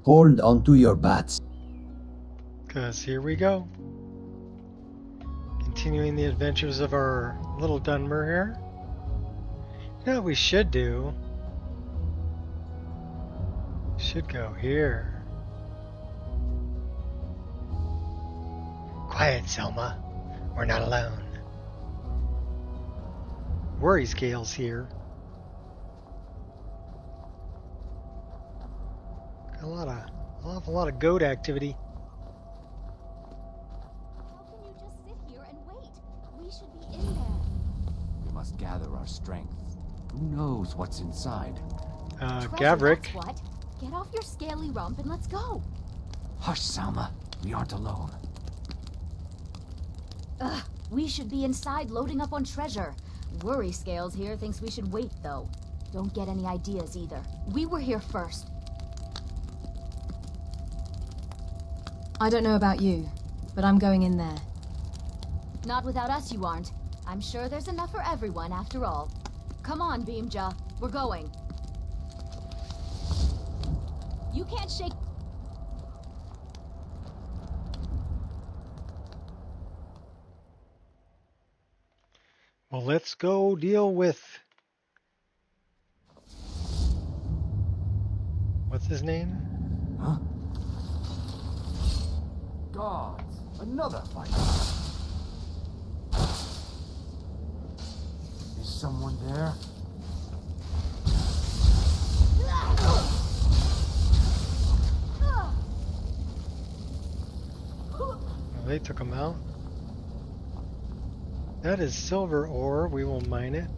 Hold onto your bats. Because here we go. Continuing the adventures of our little Dunmer here. You know what we should do? Should go here. Quiet, Selma. We're not alone. Worry scales here. Got an awful lot of goat activity. How can you just sit here and wait? We should be in there. We must gather our strength. Who knows what's inside? Treasure, Gavrik. that's what. Get off your scaly rump and let's go. Hush, Salma. We aren't alone. Ugh, we should be inside loading up on treasure. Worry Scales here thinks we should wait, though. Don't get any ideas either. We were here first. I don't know about you, but I'm going in there. Not without us, you aren't. I'm sure there's enough for everyone, after all. Come on, Beamja. We're going. You can't shake... Well, let's go deal with... What's his name? Huh? Gods! Another fight! Is someone there? Well, they took him out. That is silver ore. We will mine it.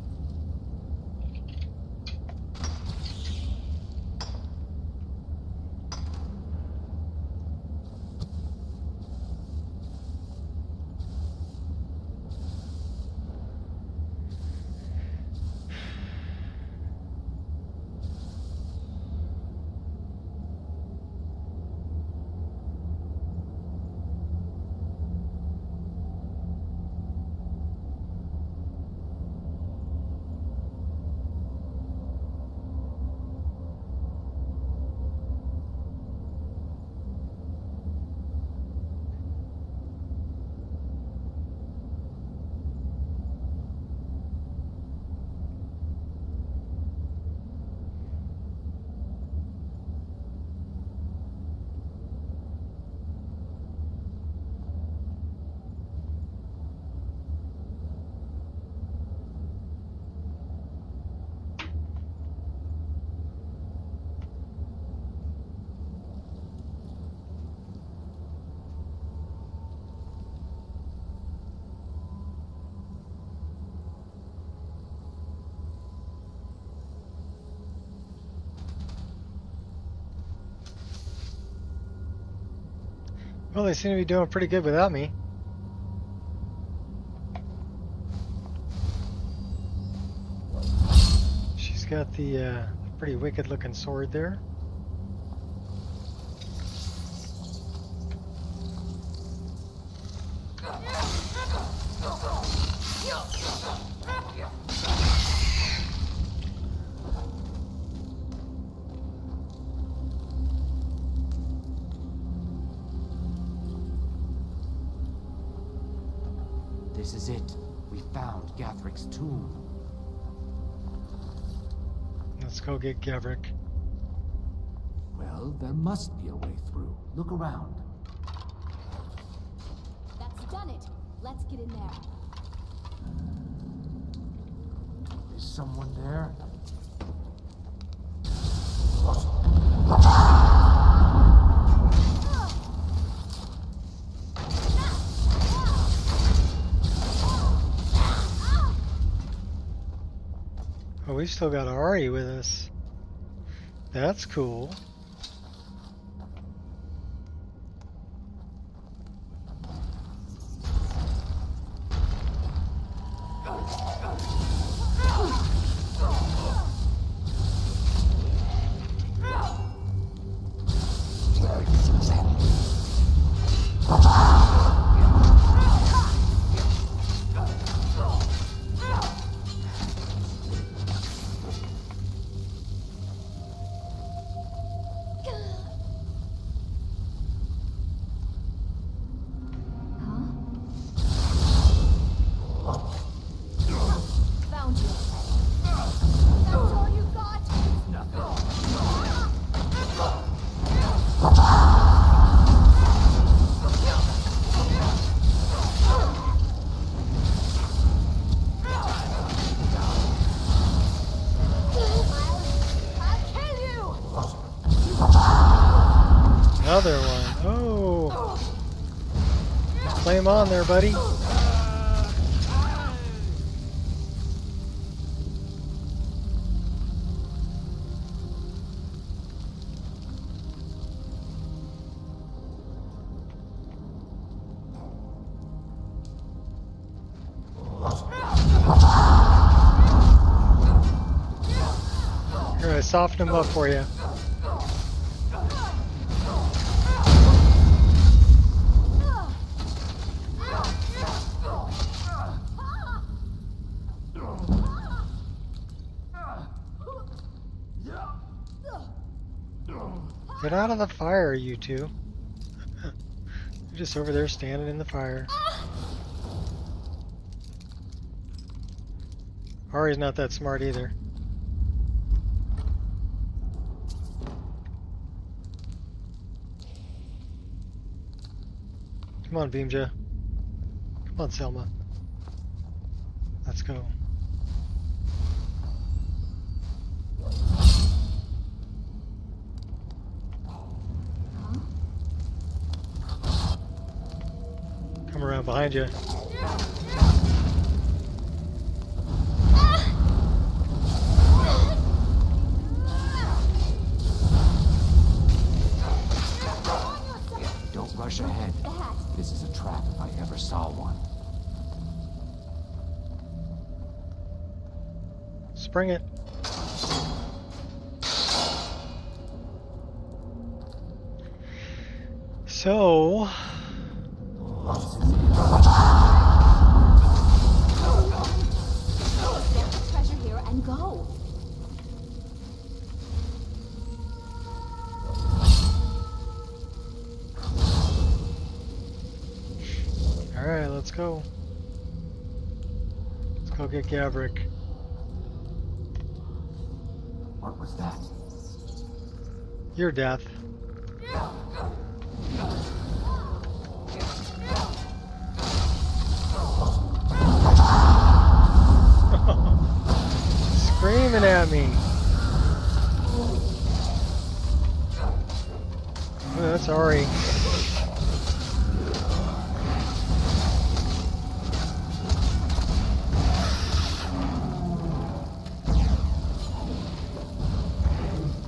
Well, they seem to be doing pretty good without me. She's got the pretty wicked looking sword there. This is it. We found Gathric's tomb. Let's go get Gavrik. Well, there must be a way through. Look around. That's done it. Let's get in there. Is someone there? Oh, we still got Ari with us. That's cool. Another one. Oh! Flame on there, buddy. Here, I soften him up for you. Get out of the fire, you two. You're just over there standing in the fire. Ari's not that smart either. Come on, Beamja. Come on, Selma. Let's go. Come around behind you. Don't rush ahead. This is a trap if I ever saw one. Spring it. So... Get the treasure here and go. Alright, let's go. Let's go get Gavrik. What was that? Your death. Screaming at me. Oh, that's Ari.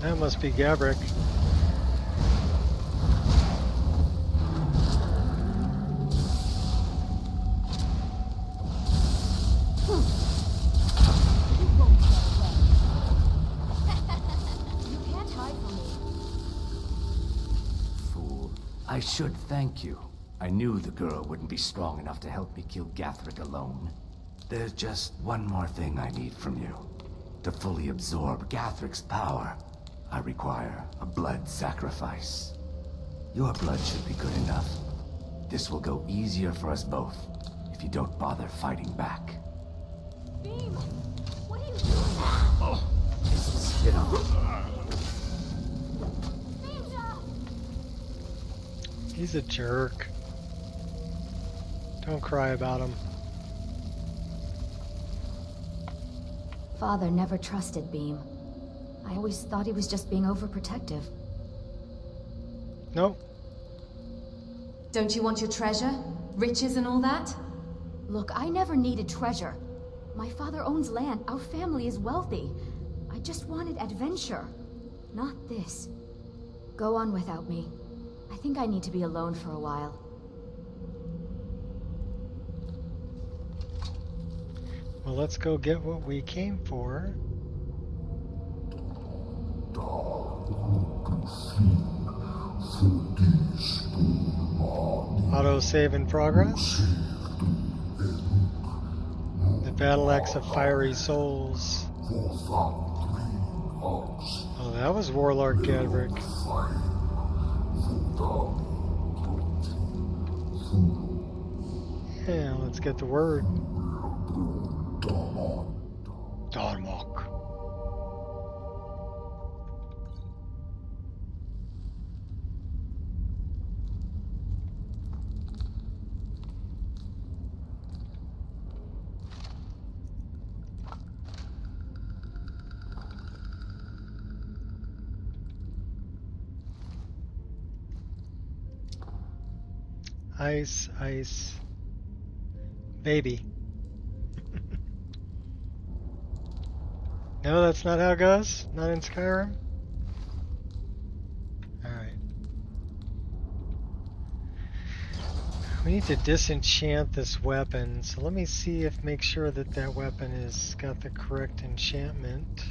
That must be Gavrik. I should thank you. I knew the girl wouldn't be strong enough to help me kill Gathric alone. There's just one more thing I need from you. To fully absorb Gathric's power, I require a blood sacrifice. Your blood should be good enough. This will go easier for us both, if you don't bother fighting back. Beam, what are you doing? Get on. He's a jerk. Don't cry about him. Father never trusted Beam. I always thought he was just being overprotective. Nope. Don't you want your treasure? Riches and all that? Look, I never needed treasure. My father owns land. Our family is wealthy. I just wanted adventure. Not this. Go on without me. I think I need to be alone for a while. Well, let's go get what we came for. Auto-save in progress. The battle axe of fiery souls. Oh, that was Warlord Gavrik. Yeah, let's get the word. Darmok. Ice, ice. Baby. No, that's not how it goes? Not in Skyrim? Alright. We need to disenchant this weapon, so let me see if make sure that that weapon has got the correct enchantment.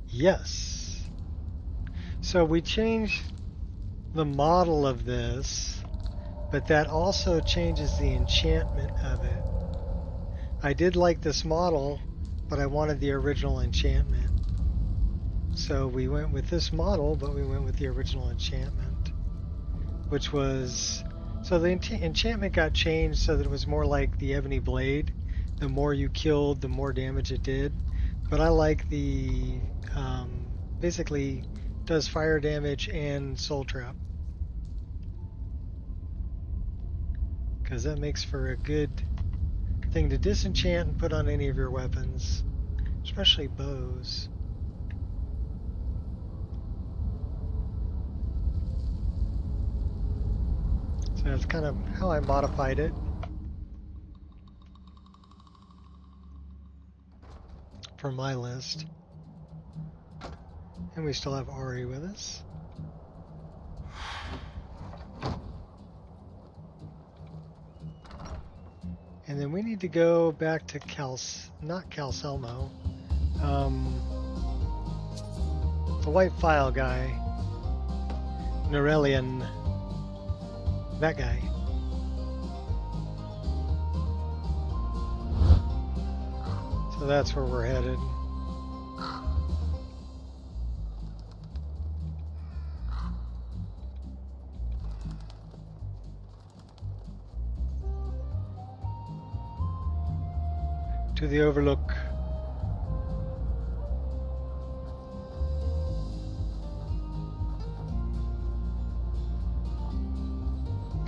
Yes. So we changed the model of this, but that also changes the enchantment of it. I did like this model, but I wanted the original enchantment. So we went with this model, but we went with the original enchantment, which was... So the enchantment got changed so that it was more like the Ebony Blade. The more you killed, the more damage it did. But I like the... basically does fire damage and soul trap. Because that makes for a good thing to disenchant and put on any of your weapons, especially bows. So that's kind of how I modified it. For my list. And we still have Ari with us. And then we need to go back to not Calselmo, the white file guy, Norelian, that guy. So that's where we're headed. To the Overlook.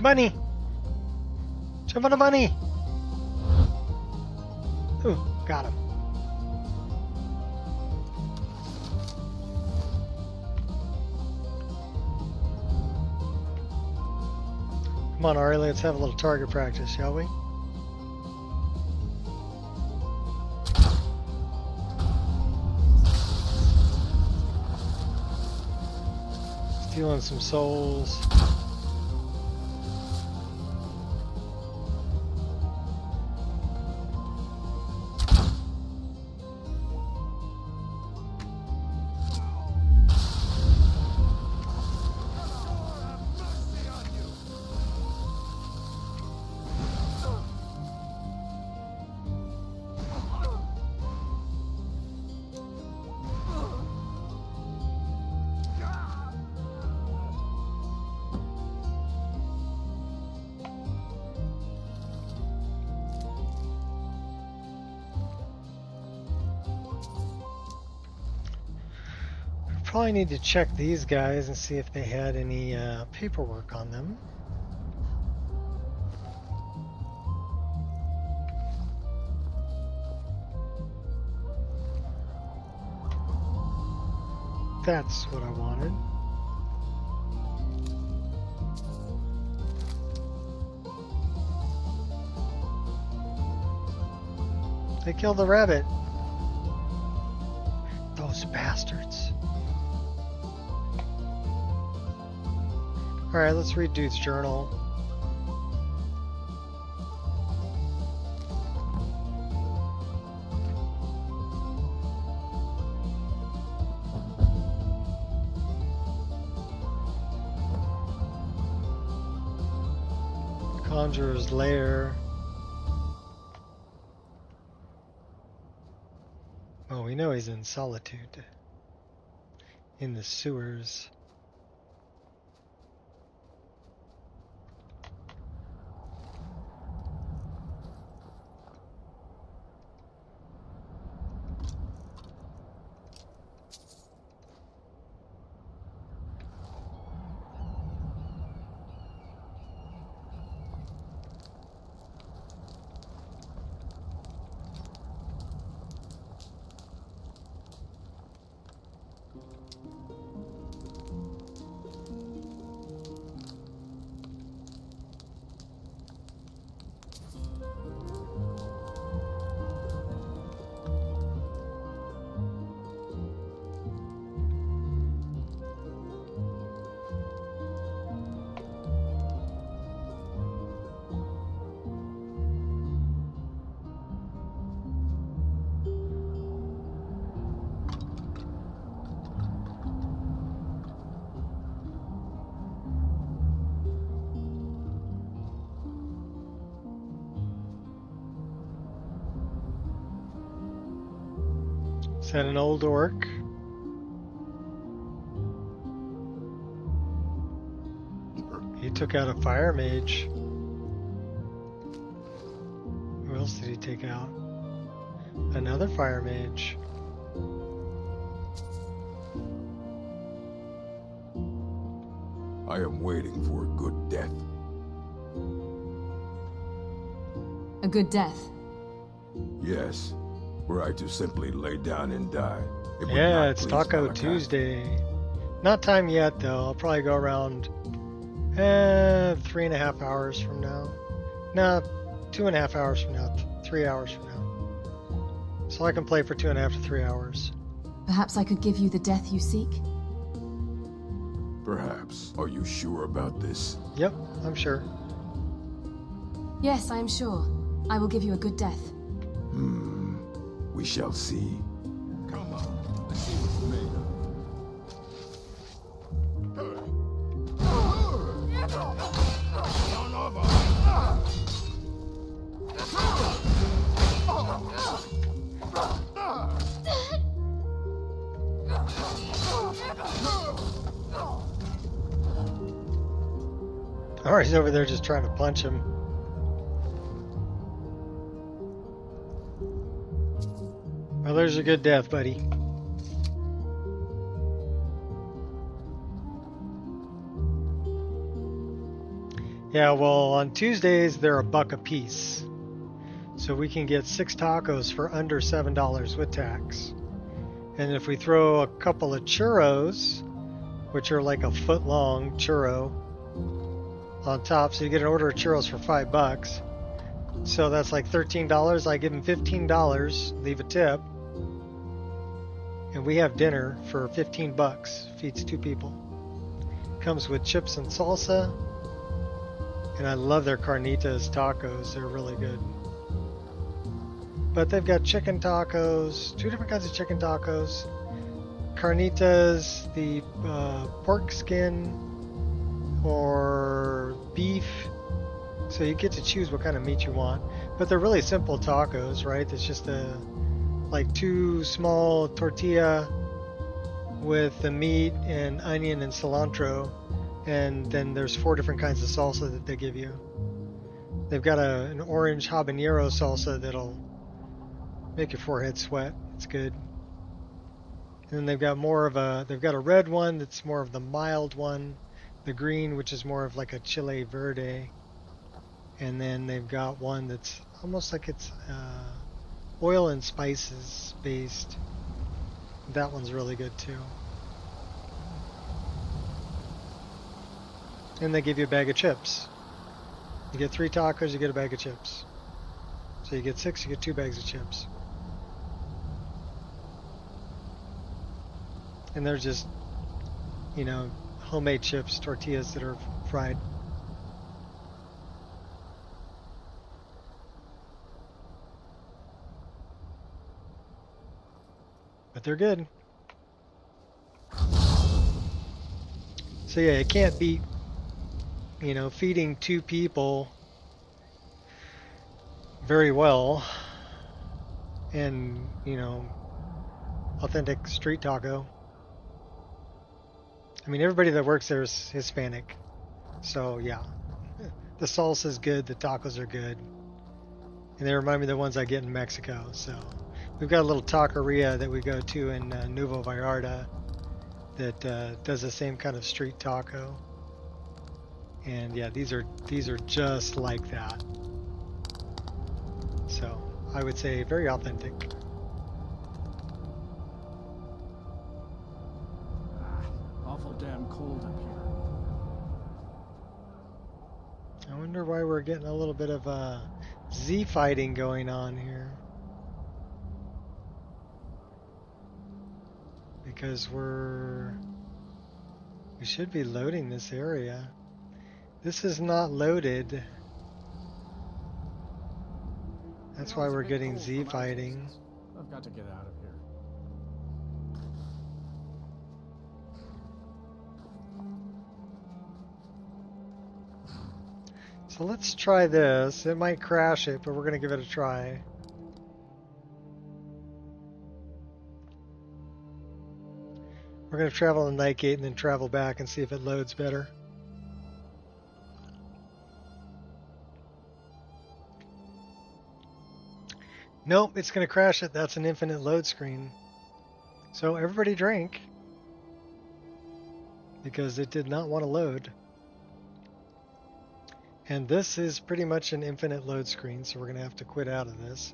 Bunny! Jump on a bunny! Ooh, got him. Come on, Ari, let's have a little target practice, shall we? Stealing some souls. Probably need to check these guys and see if they had any paperwork on them. That's what I wanted. They killed the rabbit. Those bastards. Alright, let's read Dude's journal. Conjurer's Lair. Oh, we know he's in solitude. In the sewers. Is that an old orc? He took out a fire mage. Who else did he take out? Another fire mage. I am waiting for a good death. A good death. Yes. Were I to simply lay down and die, it would Yeah, not it's please Taco Malachi. Tuesday. Not time yet, though. I'll probably go around 3.5 hours from now. No, 2.5 hours from now. 3 hours from now. So I can play for 2.5 to 3 hours. Perhaps I could give you the death you seek? Perhaps. Are you sure about this? Yep, I'm sure. Yes, I am sure. I will give you a good death. We shall see. Come on, let's see what's made Or he's over there just trying to punch him. Well, there's a good death, buddy. Yeah, well, on Tuesdays, they're $1 a piece. So we can get 6 tacos for under $7 with tax. And if we throw a couple of churros, which are like a foot long churro, on top, so you get an order of churros for $5. So that's like $13. I give him $15, leave a tip. And we have dinner for $15. Feeds 2 people. Comes with chips and salsa. And I love their carnitas tacos. They're really good. But they've got chicken tacos, 2 different kinds of chicken tacos. Carnitas, the pork skin or beef. So you get to choose what kind of meat you want. But they're really simple tacos, right? It's just like 2 small tortilla with the meat and onion and cilantro. And then there's 4 different kinds of salsa that they give you. They've got an orange habanero salsa that'll make your forehead sweat. It's good. And then they've got a red one that's more of the mild one. The green, which is more of like a chile verde. And then they've got one that's almost like it's oil and spices based. That one's really good too. And they give you a bag of chips. You get 3 tacos, you get a bag of chips. So you get 6, you get 2 bags of chips. And they're just, homemade chips, tortillas that are fried. But they're good. So yeah, you can't beat, feeding 2 people very well and, authentic street taco. I mean, everybody that works there is Hispanic. So yeah, the salsa is good, the tacos are good. And they remind me of the ones I get in Mexico. So we've got a little taqueria that we go to in Nuevo Vallarta that does the same kind of street taco. And yeah, these are just like that. So I would say very authentic. Awful damn cold up here. I wonder why we're getting a little bit of Z fighting going on here. Because we should be loading this area. This is not loaded. That's why we're getting Z fighting. I've got to get out of here. So let's try this. It might crash it, but we're going to give it a try. We're going to travel on the night gate and then travel back and see if it loads better. Nope, it's going to crash it. That's an infinite load screen. So everybody drink. Because it did not want to load. And this is pretty much an infinite load screen, so we're going to have to quit out of this.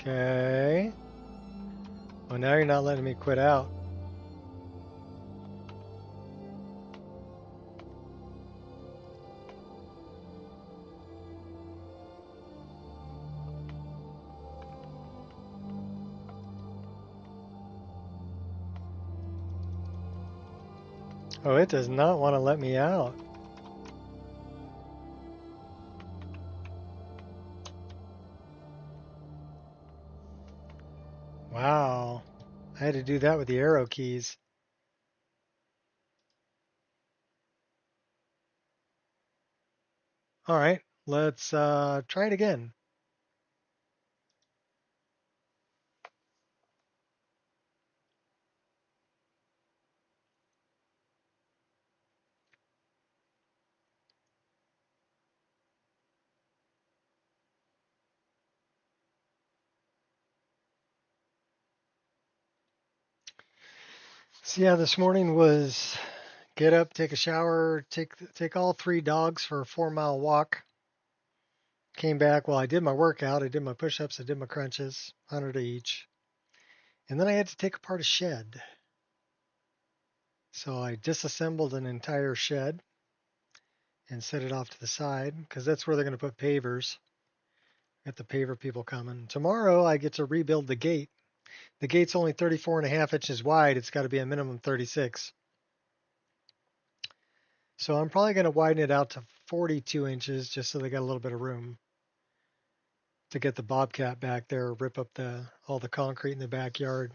Okay. Well, now you're not letting me quit out. Oh, it does not want to let me out. Wow. I had to do that with the arrow keys. All right, let's try it again. So yeah, this morning was get up, take a shower, take all 3 dogs for a 4-mile walk. Came back, well, I did my workout, I did my push-ups, I did my crunches, 100 each. And then I had to take apart a shed. So I disassembled an entire shed and set it off to the side because that's where they're going to put pavers. Got the paver people coming. Tomorrow I get to rebuild the gate. The gate's only 34.5 inches wide. It's got to be a minimum 36. So I'm probably going to widen it out to 42 inches just so they got a little bit of room to get the bobcat back there, rip up all the concrete in the backyard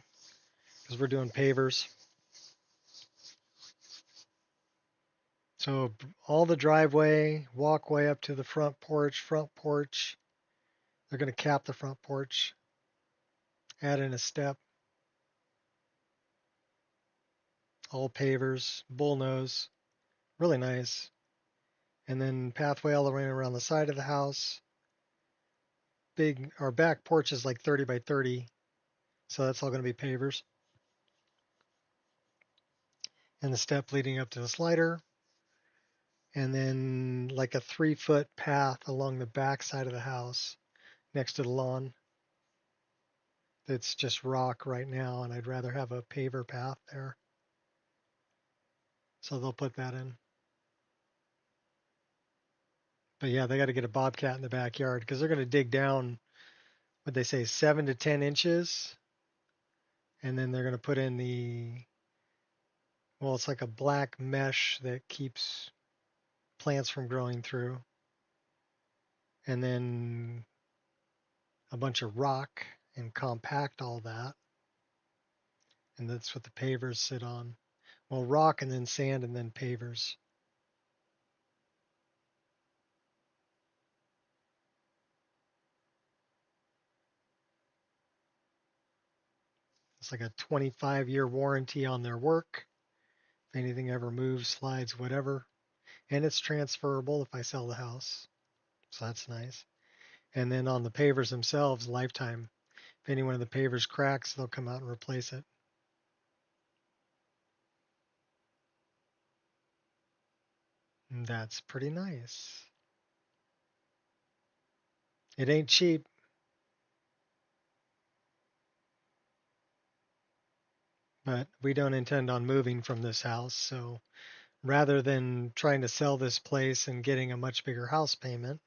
because we're doing pavers. So all the driveway, walkway up to the front porch. They're going to cap the front porch, add in a step, all pavers, bullnose, really nice. And then pathway all the way around the side of the house. Our back porch is like 30 by 30, so that's all going to be pavers. And the step leading up to the slider. And then like a 3-foot path along the back side of the house next to the lawn. It's just rock right now, and I'd rather have a paver path there. So they'll put that in. But yeah, they got to get a bobcat in the backyard because they're going to dig down, what they say, 7 to 10 inches. And then they're going to put in well, it's like a black mesh that keeps plants from growing through. And then a bunch of rock and compact all that. And that's what the pavers sit on. Well, rock and then sand and then pavers. It's like a 25-year warranty on their work. If anything ever moves, slides, whatever. And it's transferable if I sell the house. So that's nice. And then on the pavers themselves, lifetime. If any one of the pavers cracks, they'll come out and replace it. And that's pretty nice. It ain't cheap. But we don't intend on moving from this house, so rather than trying to sell this place and getting a much bigger house payment,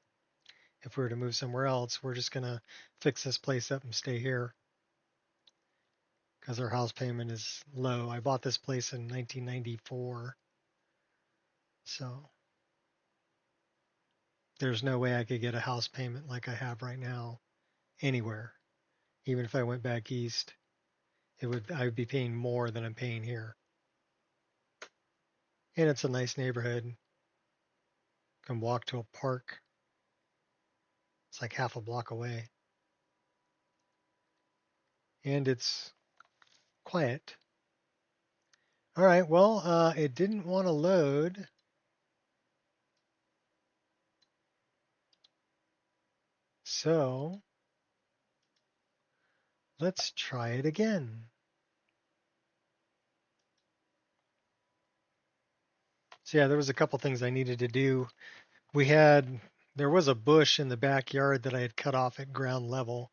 if we were to move somewhere else, we're just going to fix this place up and stay here because our house payment is low. I bought this place in 1994, so there's no way I could get a house payment like I have right now anywhere. Even if I went back east, I would be paying more than I'm paying here. And it's a nice neighborhood. Can walk to a park. It's like half a block away. And it's quiet. All right, well, it didn't want to load. So let's try it again. So yeah, there was a couple things I needed to do. There was a bush in the backyard that I had cut off at ground level,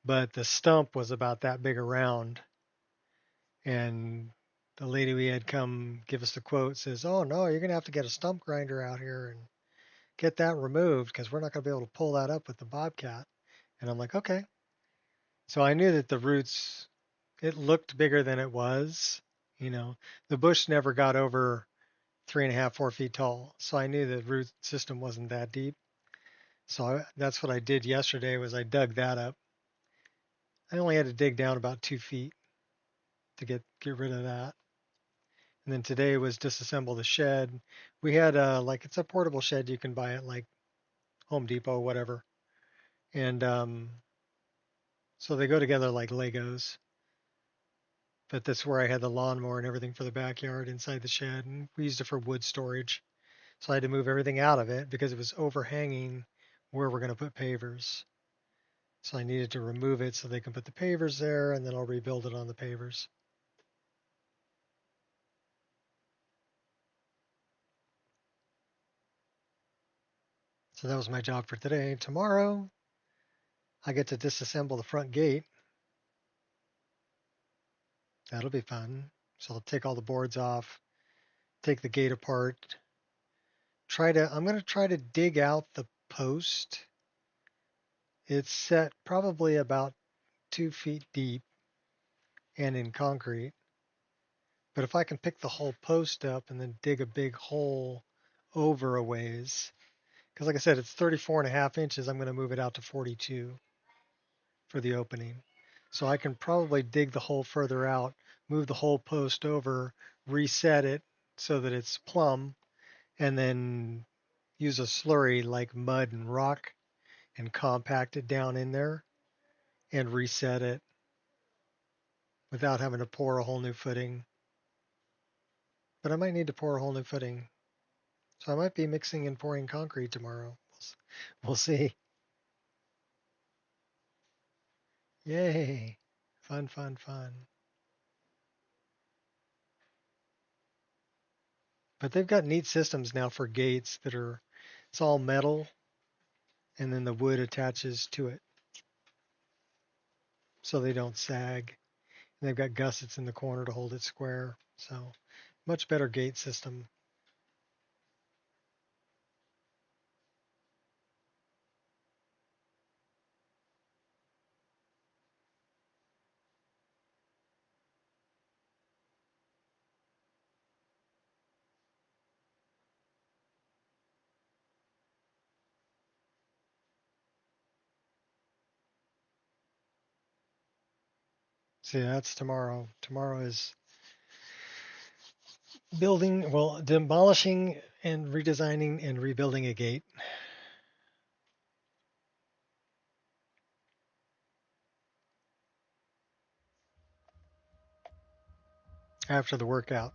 but the stump was about that big around. And the lady we had come give us the quote says, "Oh no, you're gonna have to get a stump grinder out here and get that removed because we're not gonna be able to pull that up with the Bobcat." And I'm like, okay. So I knew that the roots, it looked bigger than it was. You know, the bush never got over 3.5, 4 feet tall. So I knew the root system wasn't that deep. So that's what I did yesterday was I dug that up. I only had to dig down about 2 feet to get rid of that. And then today was disassemble the shed. We had it's a portable shed you can buy at like Home Depot, whatever. And so they go together like Legos. But that's where I had the lawnmower and everything for the backyard inside the shed. And we used it for wood storage. So I had to move everything out of it because it was overhanging where we're going to put pavers. So I needed to remove it so they can put the pavers there, and then I'll rebuild it on the pavers. So that was my job for today. Tomorrow, I get to disassemble the front gate. That'll be fun. So I'll take all the boards off, take the gate apart, I'm going to try to dig out the post. It's set probably about 2 feet deep and in concrete. But if I can pick the whole post up and then dig a big hole over a ways, because like I said, it's 34.5 inches, I'm going to move it out to 42 for the opening. So I can probably dig the hole further out, move the whole post over, reset it so that it's plumb, and then use a slurry like mud and rock and compact it down in there and reset it without having to pour a whole new footing. But I might need to pour a whole new footing. So I might be mixing and pouring concrete tomorrow. We'll see. Yay. Fun, fun, fun. But they've got neat systems now for gates it's all metal and then the wood attaches to it so they don't sag. And they've got gussets in the corner to hold it square. So much better gate system. See, that's tomorrow. Tomorrow is demolishing and redesigning and rebuilding a gate. After the workout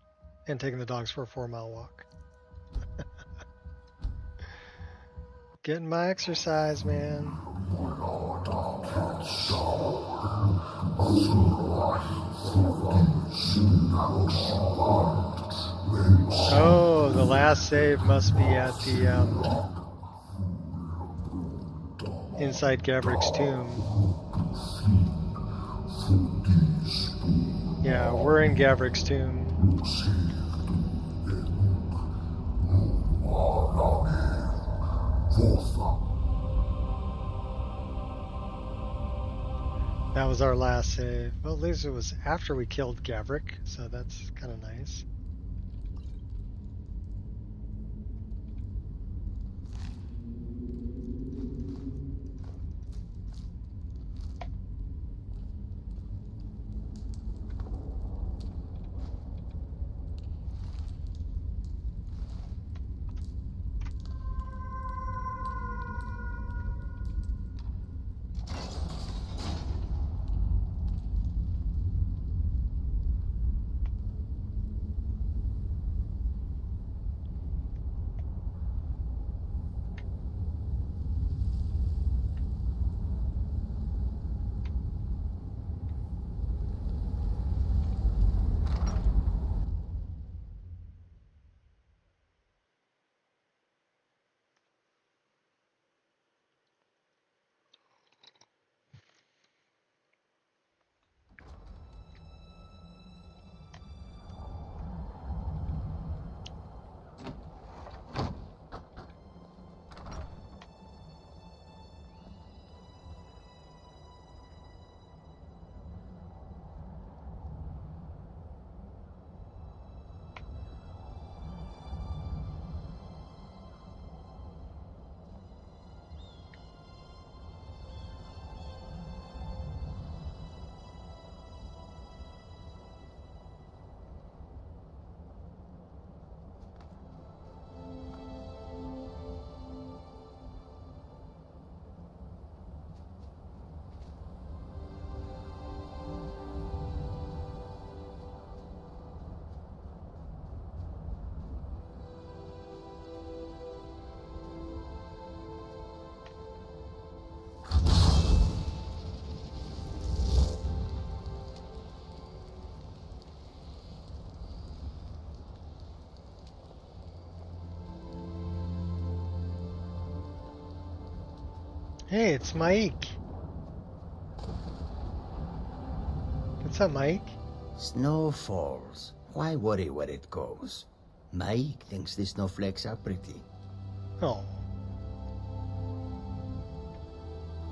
and taking the dogs for a 4-mile walk. Getting my exercise, man. Oh, the last save must be at the inside Gavrick's tomb. Yeah, we're in Gavrick's tomb. That was our last save. Well, at least it was after we killed Gavrick, so that's kind of nice. Hey, it's Mike. What's up, Mike? Snow falls. Why worry where it goes? Mike thinks the snowflakes are pretty. Oh.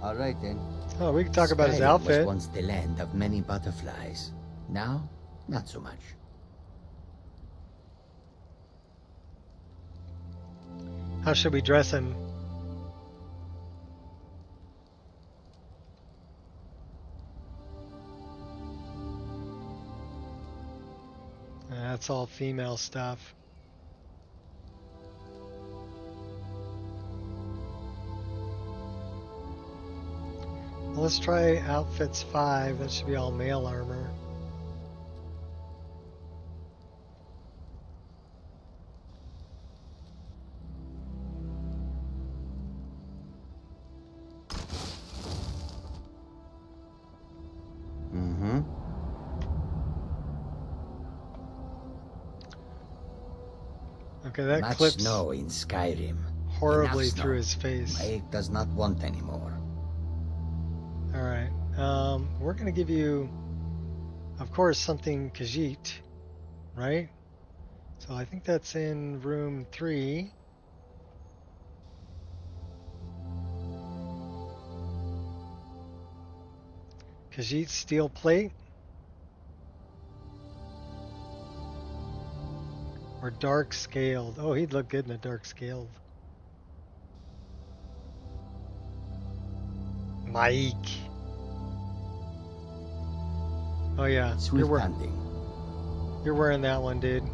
All right then. Oh, we can talk about his Skyrim outfit. was once the land of many butterflies. Now, not so much. How should we dress him? That's all female stuff. Well, let's try outfits 5. That should be all male armor. Mm-hmm. Okay, that Much clips snow in Skyrim. horribly Enough snow. through his face. Mike does not want any more. Alright, we're gonna give you, of course, something Khajiit, right? So I think that's in room 3. Khajiit steel plate. Or dark scaled. Oh, he'd look good in a dark scaled. Mike. Oh yeah, Swift hunting. you're wearing that one, dude.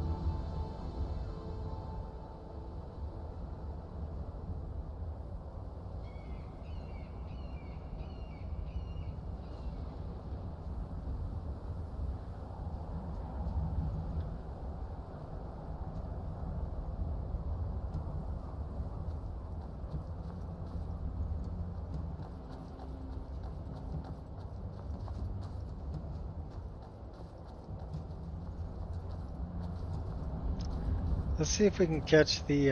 Let's see if we can catch the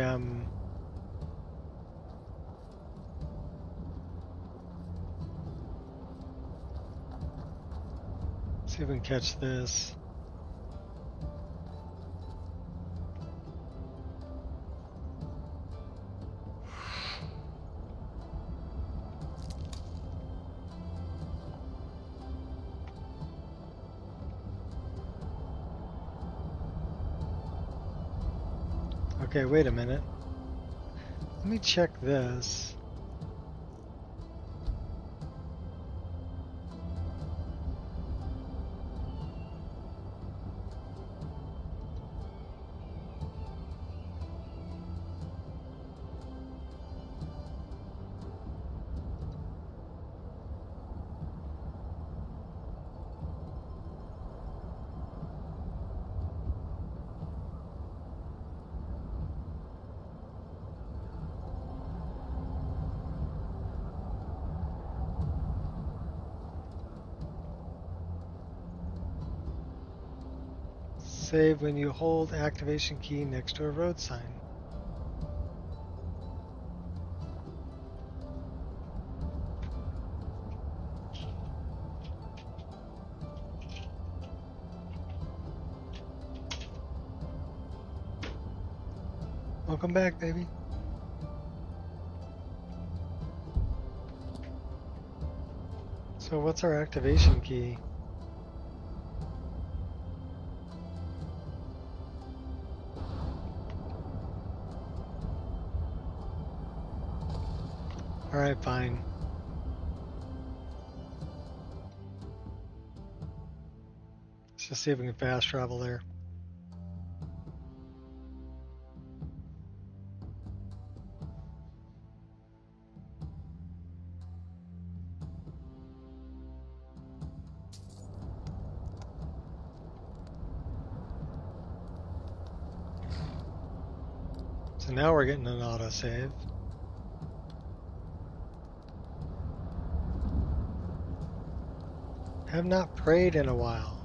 see if we can catch this. Okay, wait a minute. Let me check this. Save when you hold activation key next to a road sign. Welcome back, baby. So what's our activation key? Alright, fine. Let's just see if we can fast travel there. So now we're getting an autosave. Have not prayed in a while.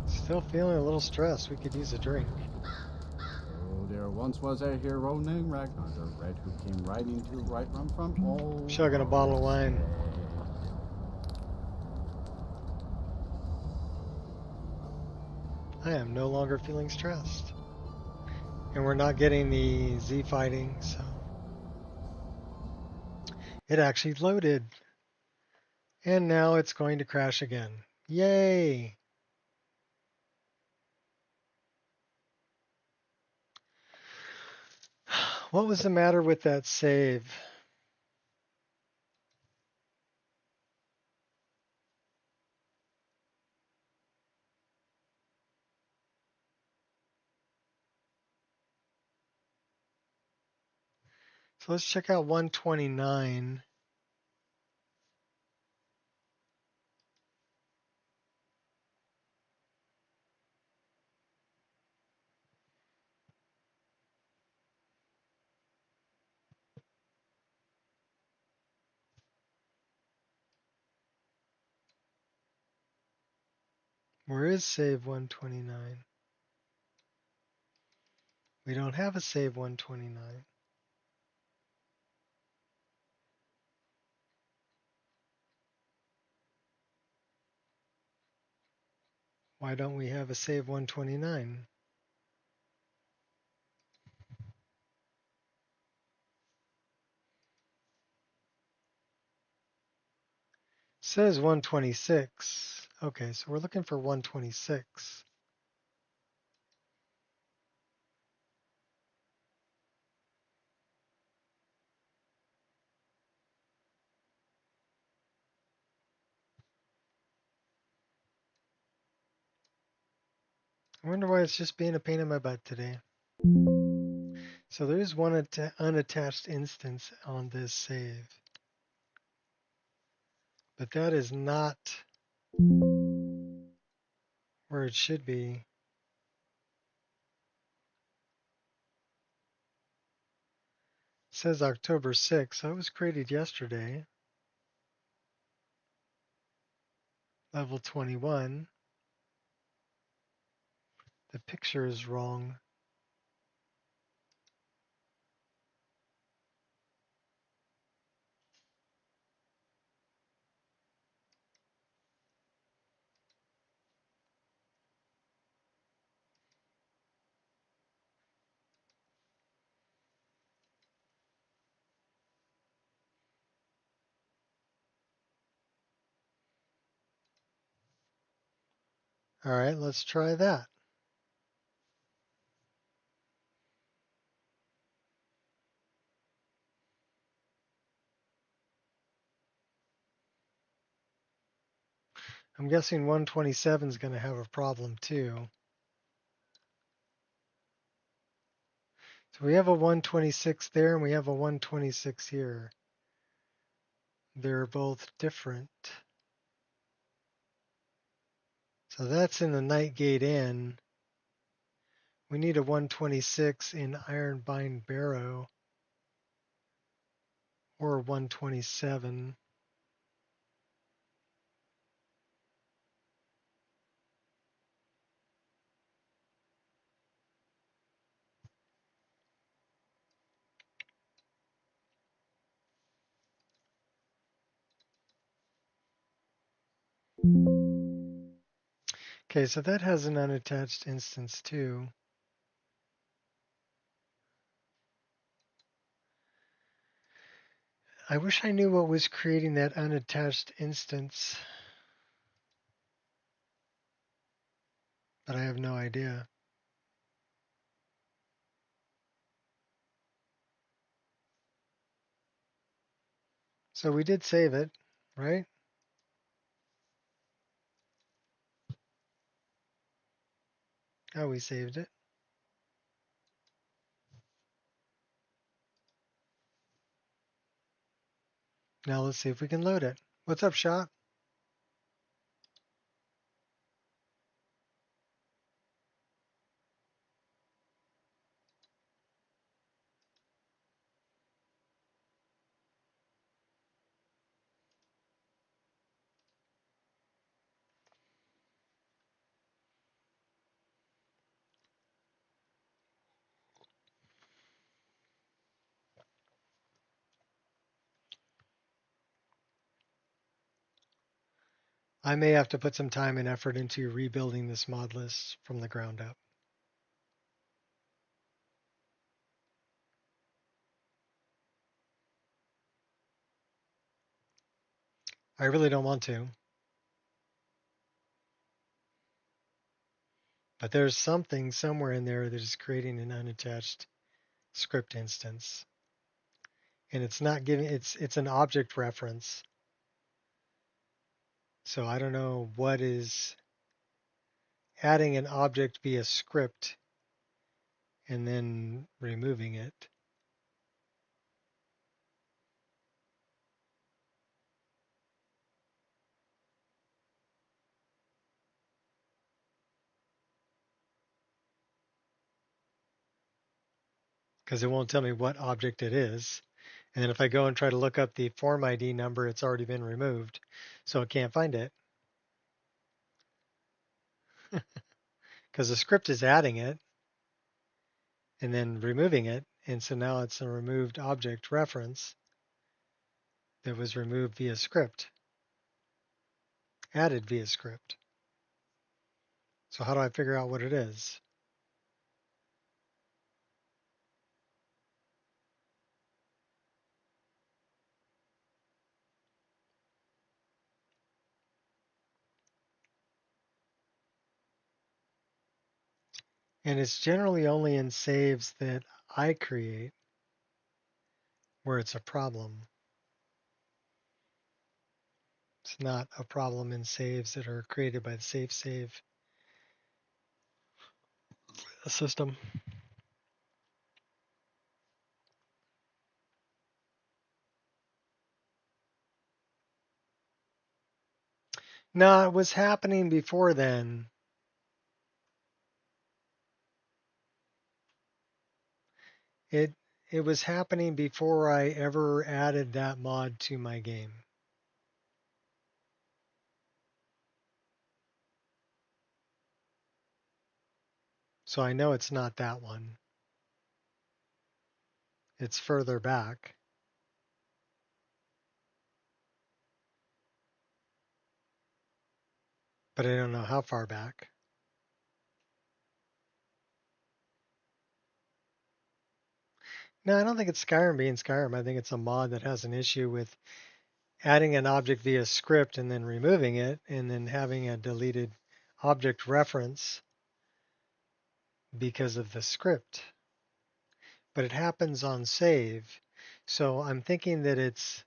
Still feeling a little stressed. We could use a drink. Oh, there once was a hero named Ragnar the Red who came riding to Whiterun from all. Chugging a bottle of wine. I am no longer feeling stressed. And we're not getting the Z fighting, so. It actually loaded. And now it's going to crash again. Yay! What was the matter with that save? So let's check out 129. Where is save 129? We don't have a save 129. Why don't we have a save 129? Says 126. Okay, so we're looking for 126. I wonder why it's just being a pain in my butt today. So there is one unattached instance on this save. But that is not where it should be. It says October 6th, so it was created yesterday. Level 21. The picture is wrong. All right, let's try that. I'm guessing 127 is going to have a problem too. So we have a 126 there and we have a 126 here. They're both different. So that's in the Night Gate Inn. We need a 126 in Ironbind Barrow or 127. Okay, so that has an unattached instance too. I wish I knew what was creating that unattached instance, but I have no idea. So we did save it, right? Oh, we saved it. Now let's see if we can load it. What's up, Shot? I may have to put some time and effort into rebuilding this mod list from the ground up. I really don't want to. But there's something somewhere in there that is creating an unattached script instance. And it's not giving, it's an object reference. So I don't know what is adding an object via script and then removing it. Because it won't tell me what object it is. And then if I go and try to look up the form ID number, it's already been removed. So it can't find it. Because the script is adding it and then removing it. And so now it's a removed object reference that was removed via script, added via script. So how do I figure out what it is? And it's generally only in saves that I create where it's a problem. It's not a problem in saves that are created by the save system. No, it was happening before then. It it was happening before I ever added that mod to my game. So I know it's not that one. It's further back. But I don't know how far back. No, I don't think it's Skyrim being Skyrim. I think it's a mod that has an issue with adding an object via script and then removing it and then having a deleted object reference because of the script. But it happens on save. So I'm thinking that it's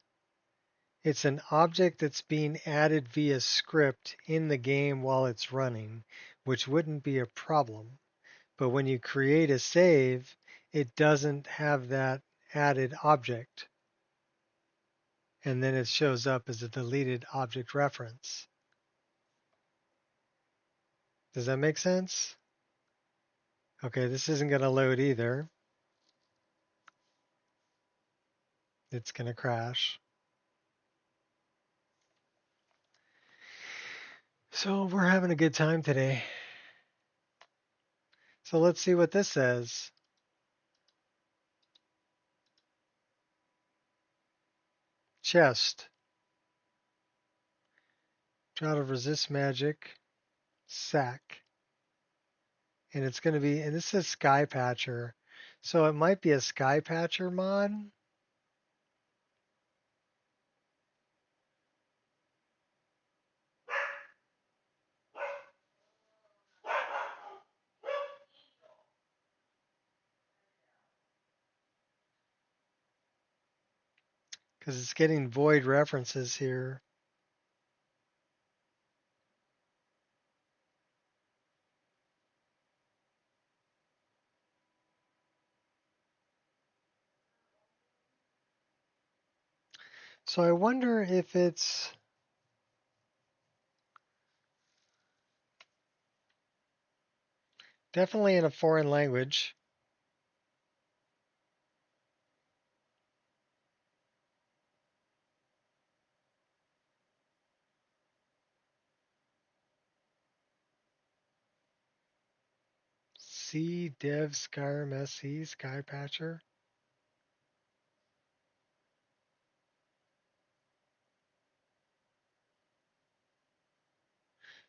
an object that's being added via script in the game while it's running, which wouldn't be a problem. But when you create a save, it doesn't have that added object. And then it shows up as a deleted object reference. Does that make sense? Okay, this isn't going to load either. It's going to crash. So we're having a good time today. So let's see what this says. Chest. Try to resist magic. Sack. And it's going to be, and this says Sky Patcher. So it might be a Sky Patcher mod. Because it's getting void references here. So I wonder if it's definitely in a foreign language. C dev Skyrim SE Sky Patcher.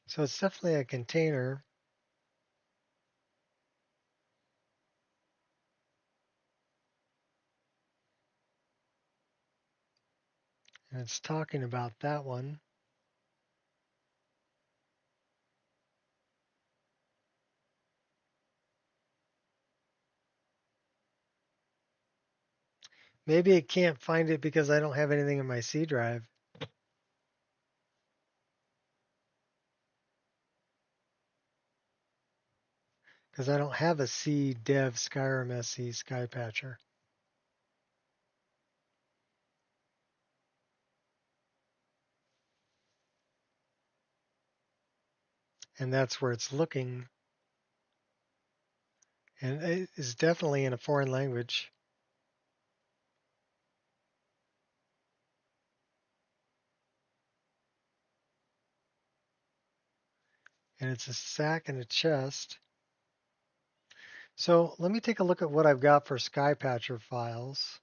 So it's definitely a container. And it's talking about that one. Maybe it can't find it because I don't have anything in my C drive. Because I don't have a C dev Skyrim SC Skypatcher. And that's where it's looking. And it is definitely in a foreign language. And it's a sack and a chest. So let me take a look at what I've got for Skypatcher files.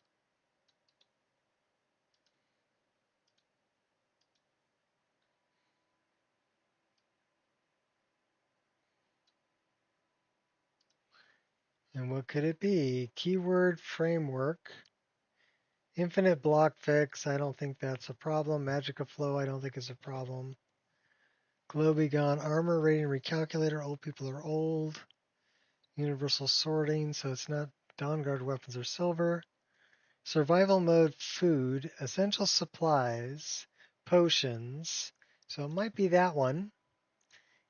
And what could it be? Keyword framework. Infinite block fix. I don't think that's a problem. Magica flow. I don't think is a problem. Globegon armor rating recalculator. Old people are old. Universal sorting. So it's not Dawnguard weapons or silver. Survival mode food. Essential supplies. Potions. So it might be that one.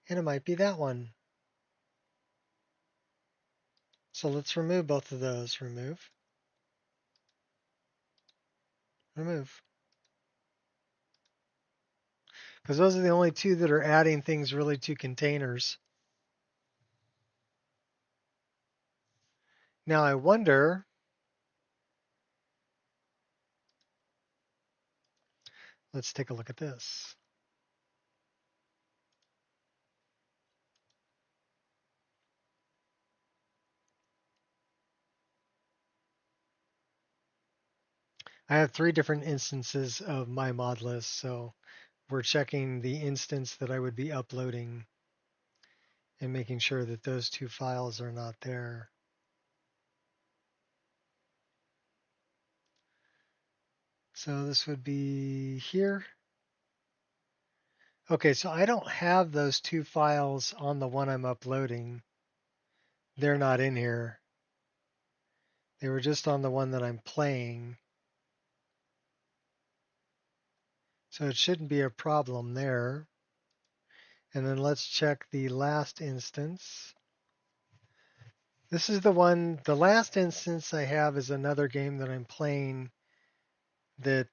And it might be that one. So let's remove both of those. Remove. Remove. Because those are the only two that are adding things really to containers. Now I wonder, let's take a look at this. I have 3 different instances of my mod list, so we're checking the instance that I would be uploading and making sure that those 2 files are not there. So this would be here. Okay, so I don't have those 2 files on the one I'm uploading. They're not in here. They were just on the one that I'm playing. So it shouldn't be a problem there. And then let's check the last instance. This is the one, the last instance I have is another game that I'm playing that,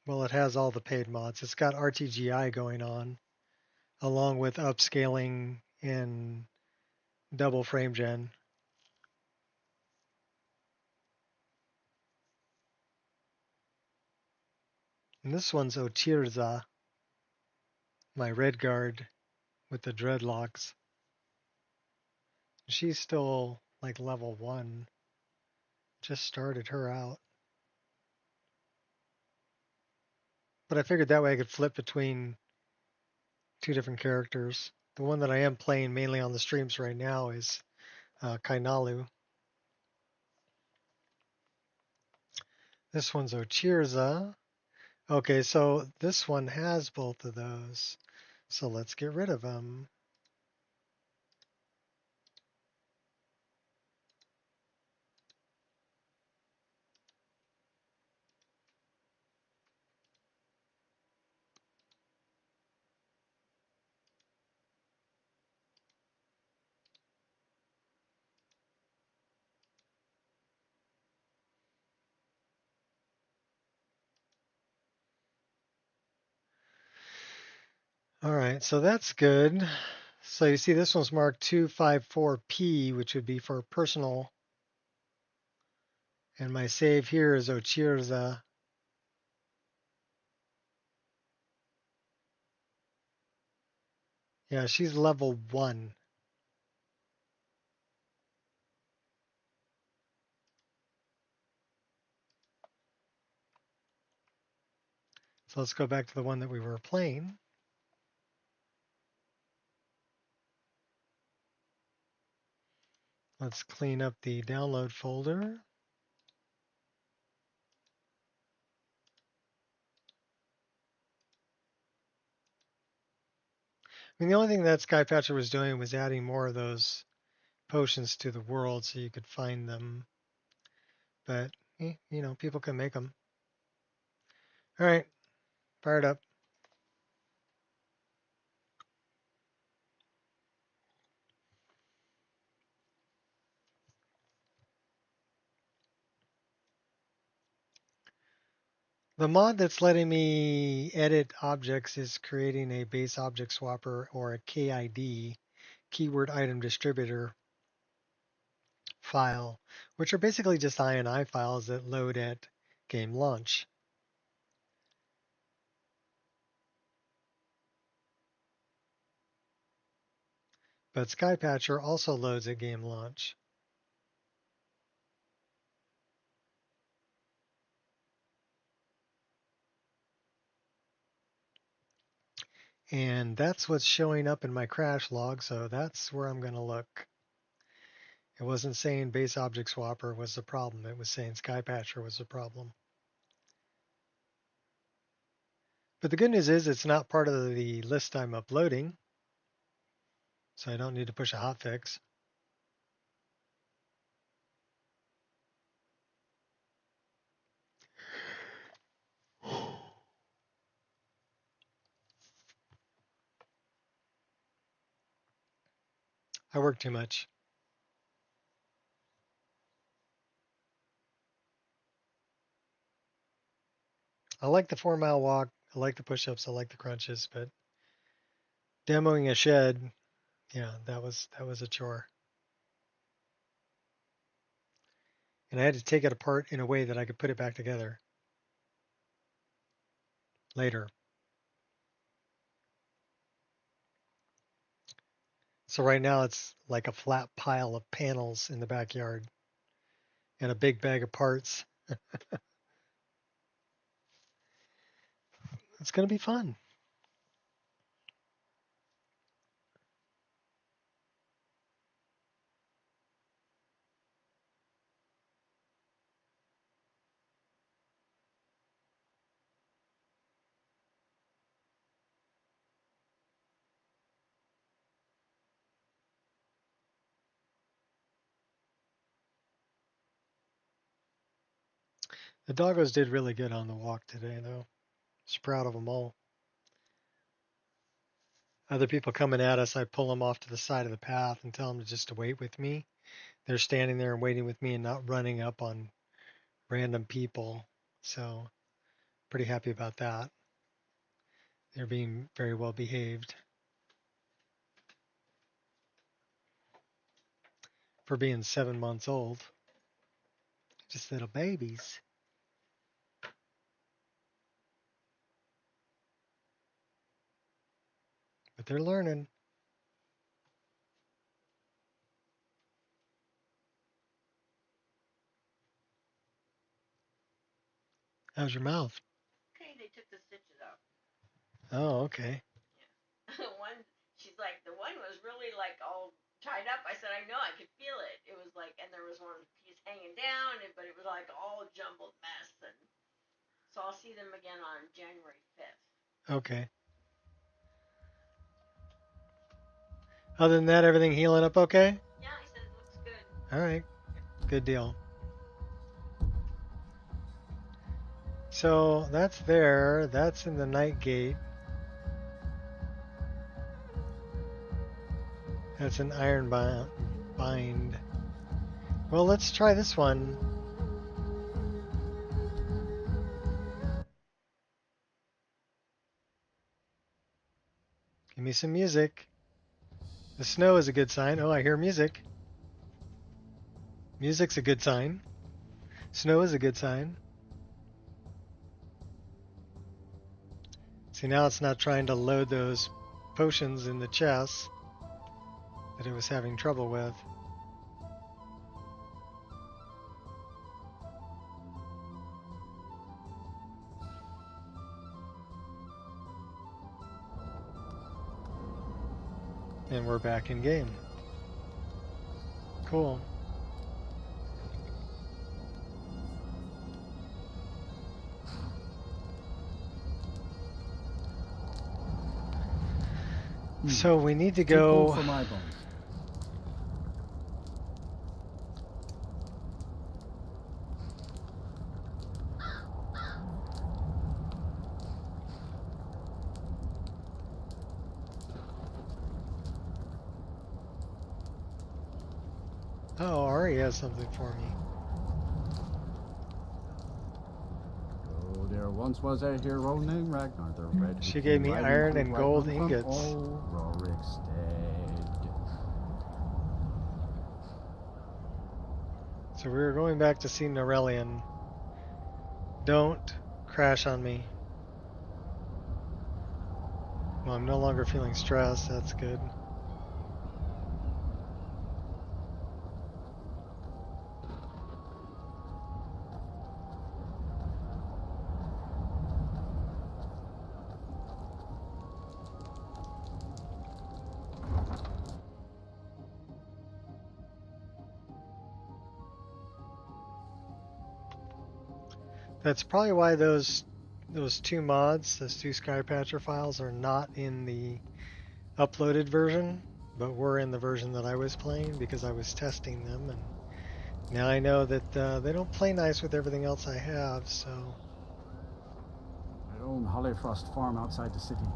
well, it has all the paid mods. It's got RTGI going on, along with upscaling and double frame gen. And this one's Otirza, my red guard with the dreadlocks. She's still like level 1. Just started her out. But I figured that way I could flip between 2 different characters. The one that I am playing mainly on the streams right now is Kainalu. This one's Ochirza. Okay, so this one has both of those. So let's get rid of them. All right, so that's good. So you see this one's marked 254P, which would be for personal. And my save here is Ochirza. Yeah, she's level 1. So let's go back to the one that we were playing. Let's clean up the download folder. I mean, the only thing that Skypatcher was doing was adding more of those potions to the world so you could find them. But, you know, people can make them. All right, fire it up. The mod that's letting me edit objects is creating a base object swapper or a KID, keyword item distributor file, which are basically just INI files that load at game launch. But Skypatcher also loads at game launch. And that's what's showing up in my crash log, so that's where I'm going to look. It wasn't saying base object swapper was the problem. It was saying Skypatcher was the problem. But the good news is it's not part of the list I'm uploading, so I don't need to push a hotfix. I work too much. I like the 4-mile walk. I like the push-ups. I like the crunches, but demoing a shed, yeah, that was a chore. And I had to take it apart in a way that I could put it back together later. So right now it's like a flat pile of panels in the backyard and a big bag of parts. It's going to be fun. The doggos did really good on the walk today, though. Just proud of them all. Other people coming at us, I pull them off to the side of the path and tell them just to wait with me. They're standing there and waiting with me and not running up on random people. So pretty happy about that. They're being very well behaved for being 7 months old. Just little babies. But they're learning. How's your mouth? Okay, they took the stitches out. Oh, okay. One, she's like, the one was really like all tied up. I said, I know, I could feel it. It was like, and there was one piece hanging down, but it was like all jumbled mess. And so I'll see them again on January 5th. Okay. Other than that, everything healing up okay? Yeah, he said it looks good. All right. Good deal. So that's there. That's in the night gate. That's an iron bind. Well, let's try this one. Give me some music. The snow is a good sign. Oh, I hear music. Music's a good sign. Snow is a good sign. See, now it's not trying to load those potions in the chest that it was having trouble with. And we're back in game. Cool. So we need to Too cool go. for my bones. Oh, Ari has something for me. Oh, there once was a hero named Ragnar the Red. who She came gave me riding iron to and Whiterun gold from ingots. Rorikstead. So we were going back to see Norelian. Don't crash on me. Well, I'm no longer feeling stressed. That's good. That's probably why those two mods, those two Skypatcher files, are not in the uploaded version, but were in the version that I was playing because I was testing them, and now I know that they don't play nice with everything else I have. So I own Hollyfrost farm outside the city.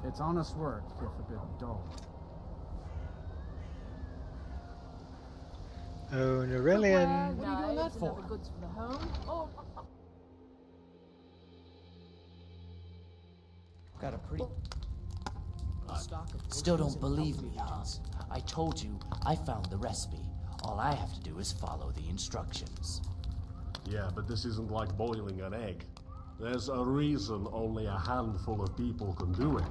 It's honest work, if a bit dull. oh, Norelian. What are you doing that for? Goods for the home. Oh. Got a pretty Still don't believe me, huh? I told you I found the recipe. All I have to do is follow the instructions. Yeah, but this isn't like boiling an egg. There's a reason only a handful of people can do it.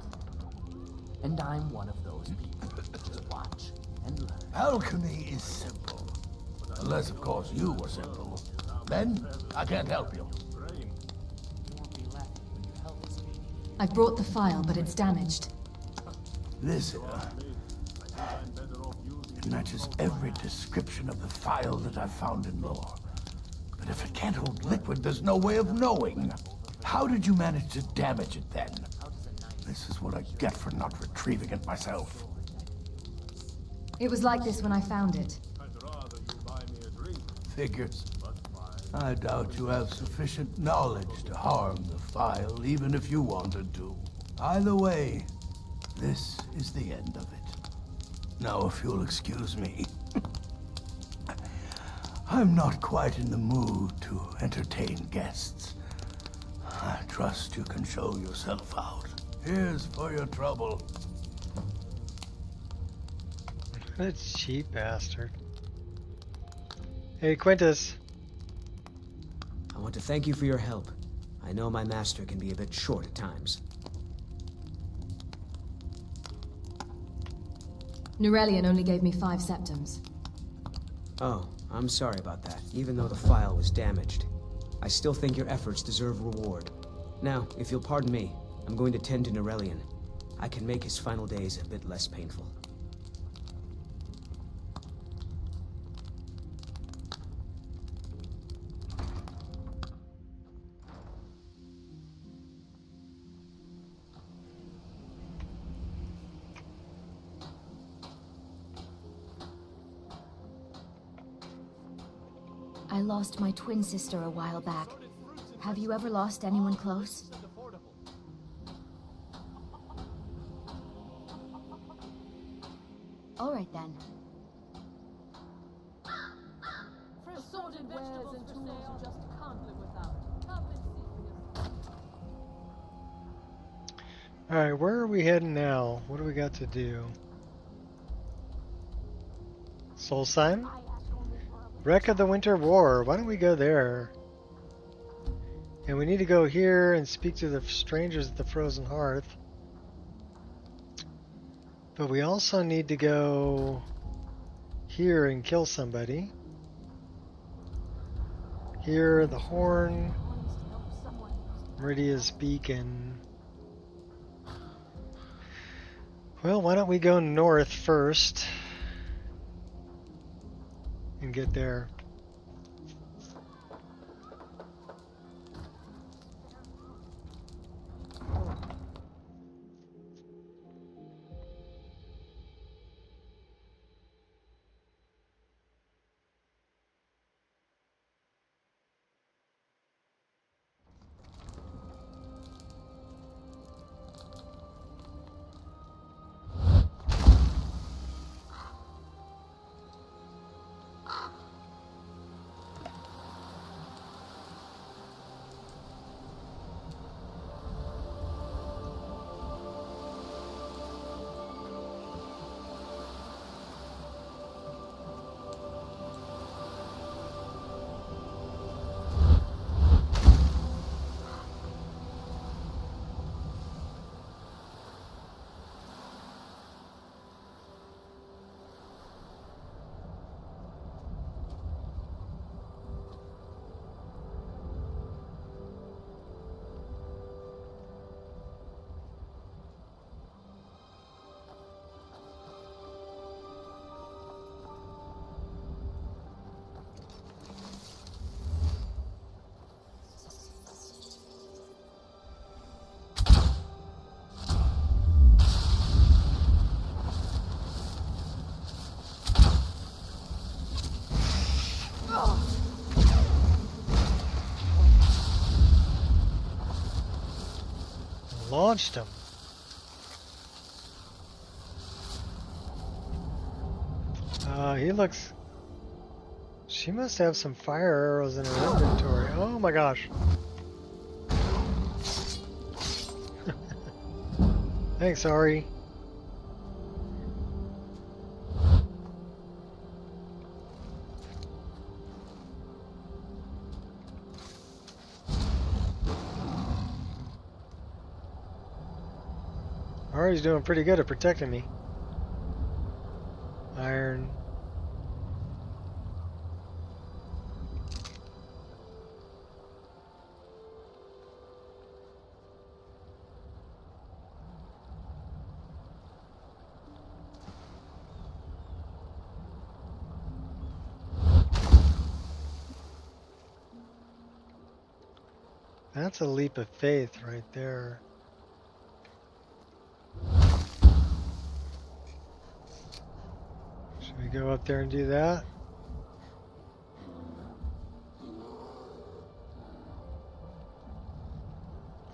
And I'm one of those people. Just watch and learn. Alchemy is simple. Unless, of course, you were simple. Then, I can't help you. I brought the file, but it's damaged. This here, it matches every description of the file that I've found in lore. But if it can't hold liquid, there's no way of knowing. How did you manage to damage it then? This is what I get for not retrieving it myself. It was like this when I found it. Figures. I doubt you have sufficient knowledge to harm the file, even if you wanted to. Either way, this is the end of it. Now, if you'll excuse me, I'm not quite in the mood to entertain guests. I trust you can show yourself out. Here's for your trouble. What a cheap bastard. Hey, Quintus. I want to thank you for your help. I know my master can be a bit short at times. Norelian only gave me 5 septums. Oh, I'm sorry about that. Even though the file was damaged, I still think your efforts deserve reward. Now, if you'll pardon me, I'm going to tend to Norelian. I can make his final days a bit less painful. I lost my twin sister a while back. Have you ever lost anyone close? All right then. Assorted wares and tools you just can't live without. Come and see for yourself. Alright, where are we heading now? What do we got to do? Solstheim? Wreck of the Winter War. Why don't we go there? And we need to go here and speak to the strangers at the Frozen Hearth. But we also need to go here and kill somebody. Here, the Horn. Meridia's Beacon. Well, why don't we go north first and get there. launched him. He looks... She must have some fire arrows in her inventory. Oh my gosh. Thanks, Ari. Ari's doing pretty good at protecting me. Iron. That's a leap of faith right there. Should we go up there and do that?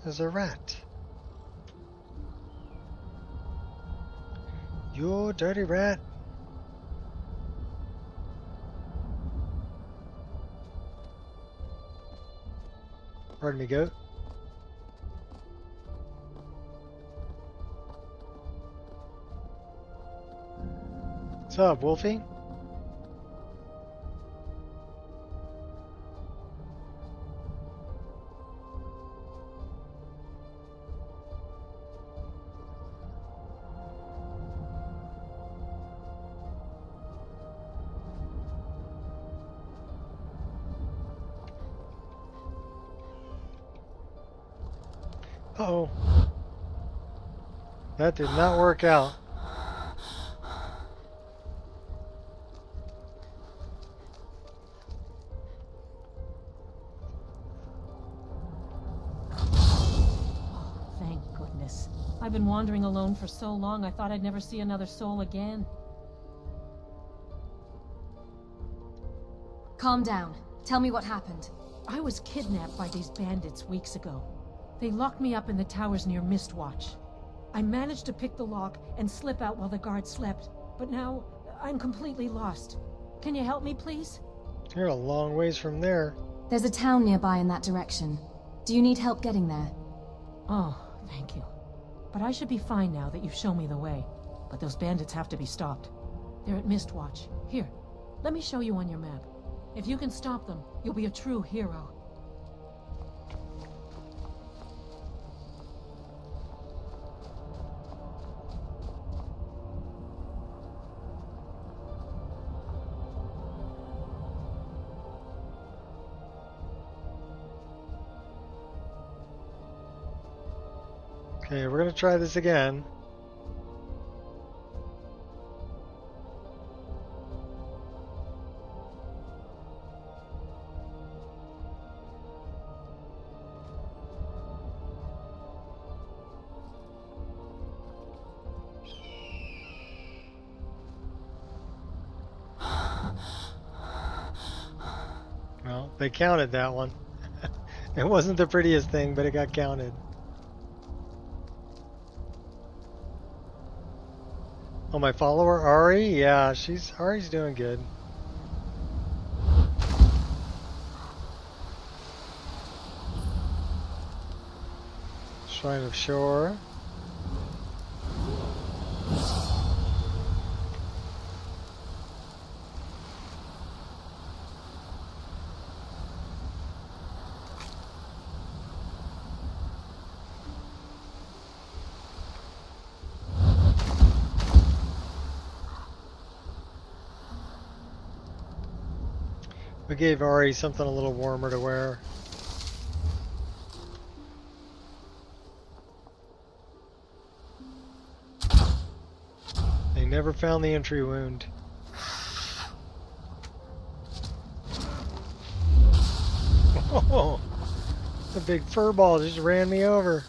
There's a rat. You dirty rat. Pardon me, goat. What's up, Wolfie? Uh-oh. That did not work out. Thank goodness. I've been wandering alone for so long, I thought I'd never see another soul again. Calm down. Tell me what happened. I was kidnapped by these bandits weeks ago. They locked me up in the towers near Mistwatch. I managed to pick the lock and slip out while the guards slept, but now I'm completely lost. Can you help me, please? You're a long ways from there. There's a town nearby in that direction. Do you need help getting there? Oh, thank you. But I should be fine now that you've shown me the way. But those bandits have to be stopped. They're at Mistwatch. Here, let me show you on your map. If you can stop them, you'll be a true hero. Okay, we're gonna try this again. Well, they counted that one. It wasn't the prettiest thing, but it got counted. Oh, my follower Ari? Yeah, Ari's doing good. Shrine of Shore. We gave Ari something a little warmer to wear. They never found the entry wound. Oh, the big fur ball just ran me over.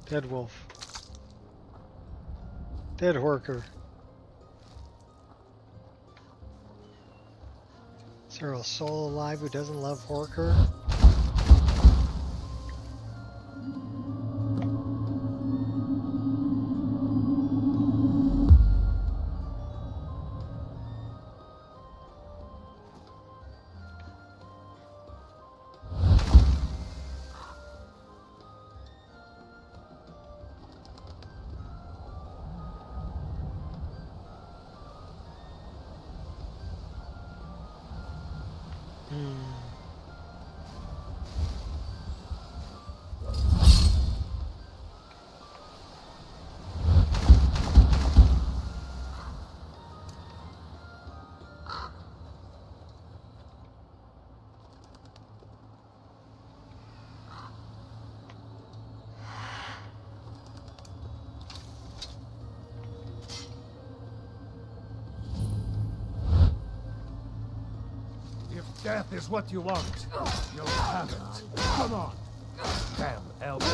Dead wolf. Dead worker. Is there a soul alive who doesn't love Horker? If death is what you want, you'll have it. Come on. Damn elbow.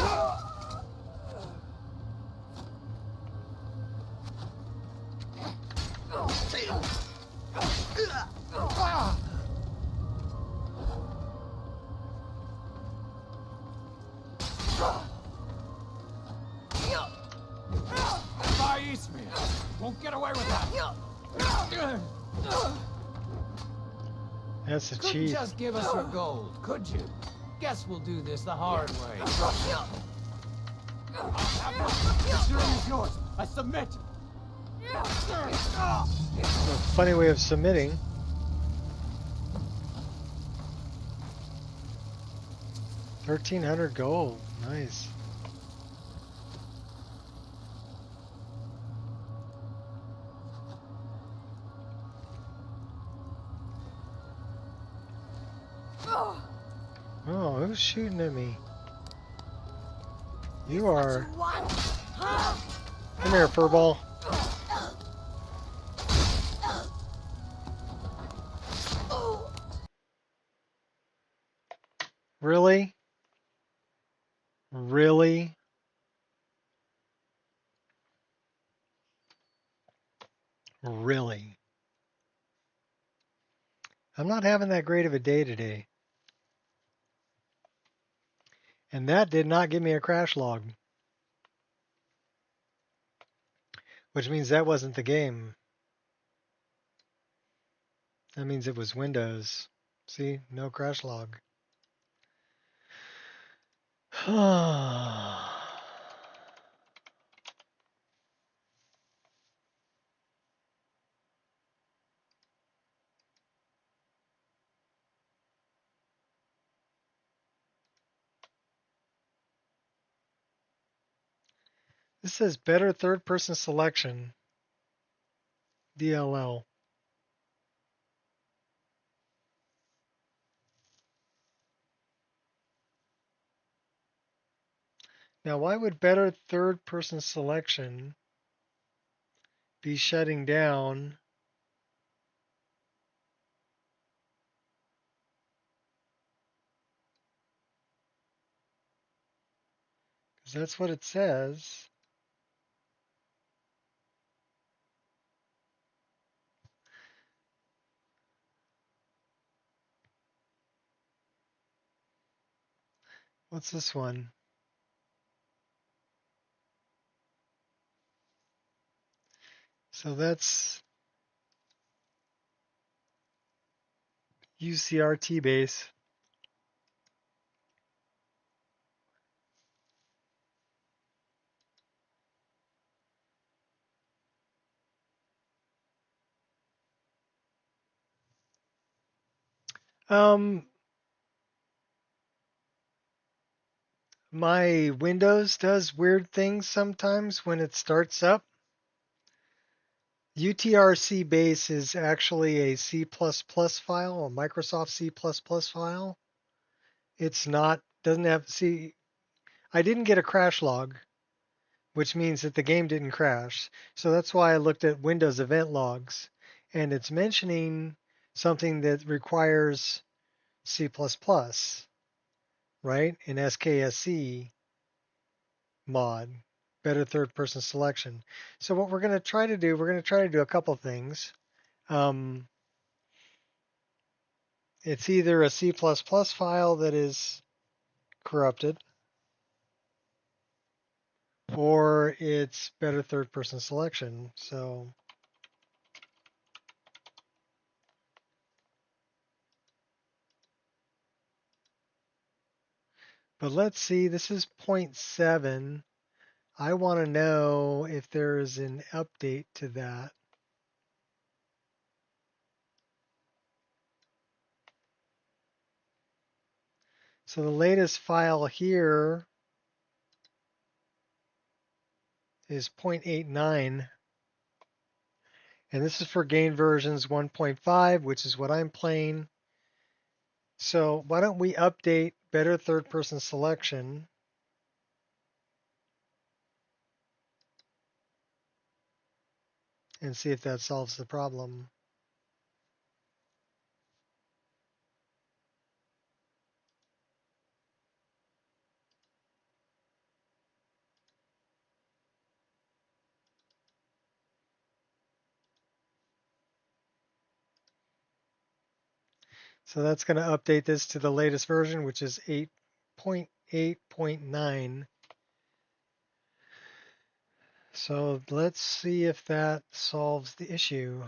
Won't get away with that. That's a Couldn't cheat. just give us your gold, could you? Guess we'll do this the hard way. The jury is yours. I submit. A funny way of submitting. $1,300 gold. Nice. Oh, who's shooting at me? You are. Come here, furball. Really? Really? Really? I'm not having that great of a day today. And that did not give me a crash log. Which means that wasn't the game. That means it was Windows. See? No crash log. This says better third person selection. DLL. Now, why would better third person selection be shutting down? Because that's what it says. What's this one? So that's UCRT base. My Windows does weird things sometimes when it starts up. UTRC base is actually a C++ file, a Microsoft C++ file. It's not, doesn't have, see, I didn't get a crash log, which means that the game didn't crash. So that's why I looked at Windows event logs, and it's mentioning something that requires C++, right? An SKSE mod, better third person selection. So what we're going to try to do, we're going to try to do a couple things. It's either a C++ file that is corrupted, or it's better third-person selection. So but let's see, this is 0.7. I want to know if there is an update to that. So the latest file here is 0.89. And this is for gain versions 1.5, which is what I'm playing. So why don't we update better third-person selection and see if that solves the problem. So that's going to update this to the latest version, which is 8.8.9. So let's see if that solves the issue.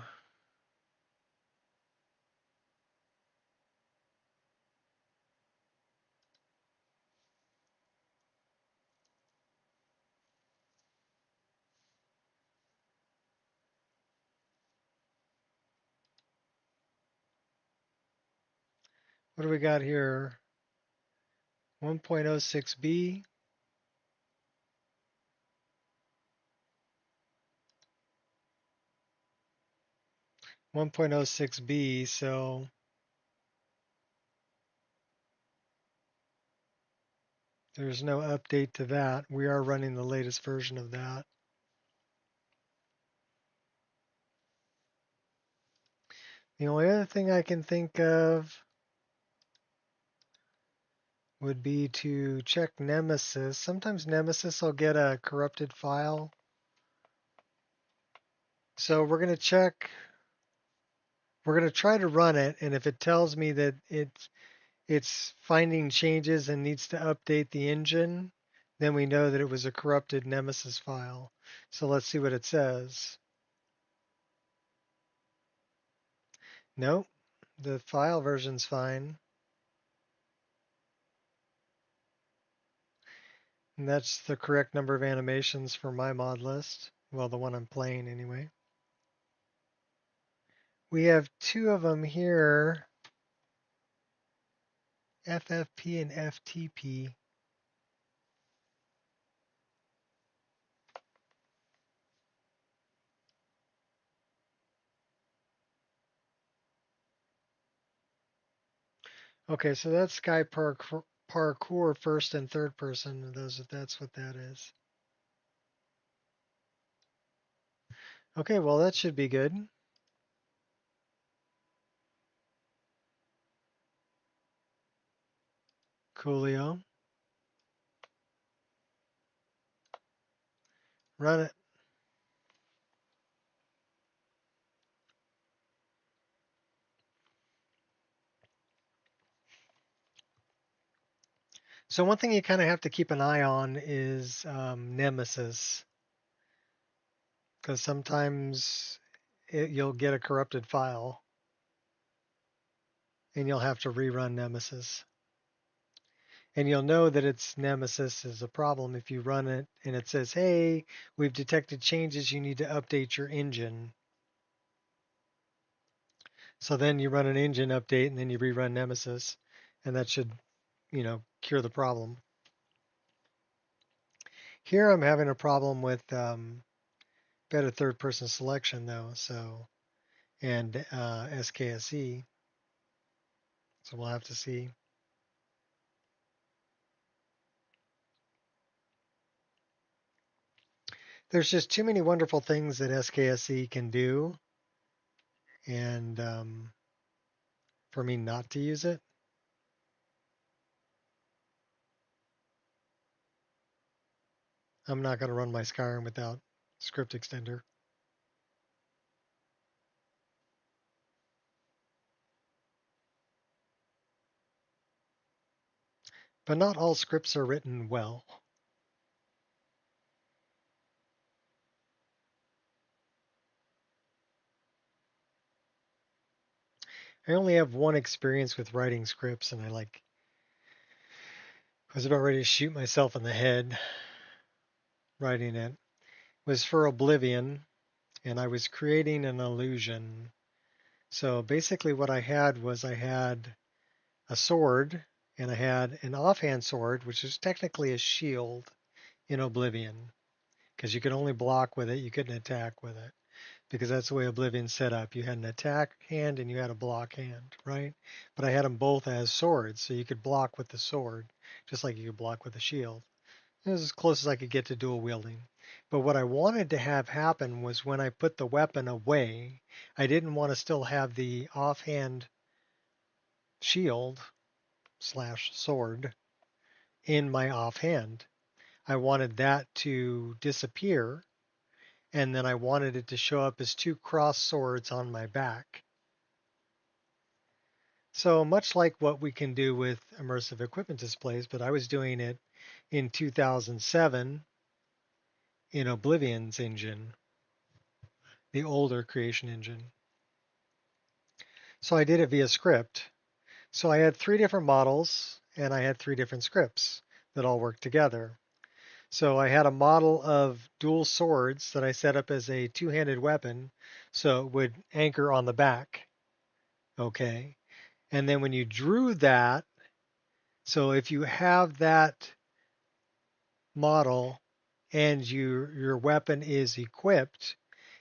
What do we got here? 1.06b. 1.06b, so there's no update to that. We are running the latest version of that. The only other thing I can think of would be to check Nemesis. Sometimes Nemesis will get a corrupted file. So we're going to try to run it, and if it tells me that it's finding changes and needs to update the engine, then we know that it was a corrupted Nemesis file. So let's see what it says. Nope, the file version's fine. And that's the correct number of animations for my mod list. Well, the one I'm playing anyway. We have two of them here, FFP and FTP. Okay, so that's Sky Parkour first and third person. That's what that is. Okay, well that should be good. Coolio. Run it. So one thing you kind of have to keep an eye on is Nemesis, because sometimes you'll get a corrupted file, and you'll have to rerun Nemesis. And you'll know that it's Nemesis is a problem if you run it and it says, hey, we've detected changes, you need to update your engine. So then you run an engine update and then you rerun Nemesis, and that should, cure the problem. Here I'm having a problem with better third-person selection though, and SKSE. So we'll have to see. There's just too many wonderful things that SKSE can do, and for me not to use it. I'm not going to run my Skyrim without script extender. But not all scripts are written well. I only have one experience with writing scripts, and I was about ready to shoot myself in the head writing it. It was for Oblivion, and I was creating an illusion. So basically what I had was I had a sword, and I had an offhand sword, which is technically a shield in Oblivion, because you could only block with it, you couldn't attack with it, because that's the way Oblivion's set up. You had an attack hand and you had a block hand, right? But I had them both as swords, so you could block with the sword, just like you could block with a shield. It was as close as I could get to dual wielding. But what I wanted to have happen was when I put the weapon away, I didn't want to still have the offhand shield slash sword in my offhand. I wanted that to disappear, and then I wanted it to show up as two cross swords on my back. So much like what we can do with immersive equipment displays, but I was doing it in 2007 in Oblivion's engine, the older creation engine. So I did it via script. So I had 3 different models and I had 3 different scripts that all worked together. So I had a model of dual swords that I set up as a 2-handed weapon, so it would anchor on the back. Okay. And then when you drew that, so if you have that model and your weapon is equipped,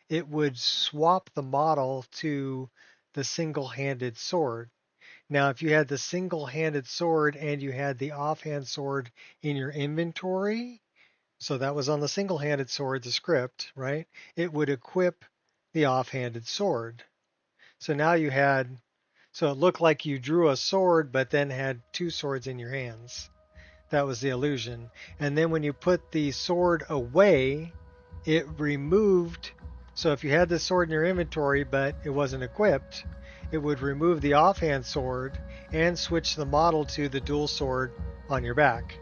it would swap the model to the single-handed sword. Now, if you had the single-handed sword and you had the offhand sword in your inventory, so that was on the single-handed sword, the script, right? It would equip the offhanded sword. So now you had, so it looked like you drew a sword, but then had 2 swords in your hands. That was the illusion. And then when you put the sword away, it removed, so if you had the sword in your inventory, but it wasn't equipped, it would remove the offhand sword and switch the model to the dual sword on your back.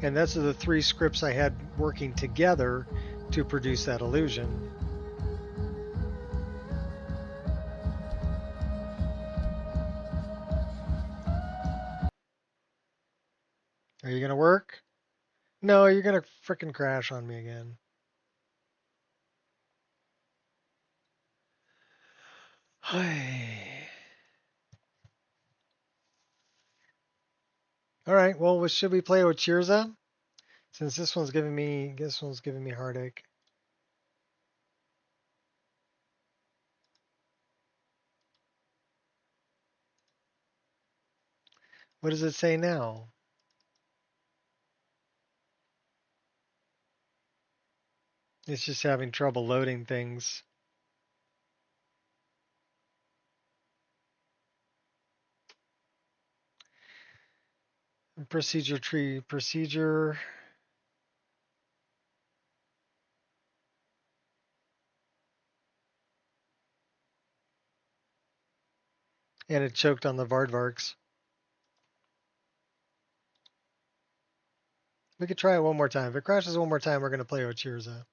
And those are the 3 scripts I had working together to produce that illusion. Are you going to work? No, you're going to frickin' crash on me again. All right, well, should we play Ochirza? Since this one's giving me heartache. What does it say now? It's just having trouble loading things. Procedure tree, procedure. And it choked on the Vardvarks. We could try it one more time. If it crashes one more time, we're going to play Ochirza.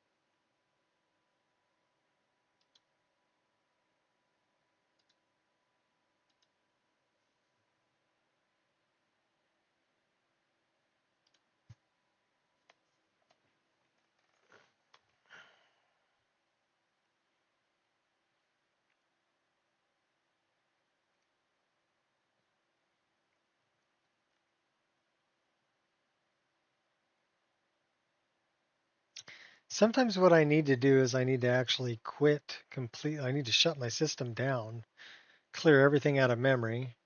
Sometimes what I need to do is I need to actually quit completely. I need to shut my system down, clear everything out of memory,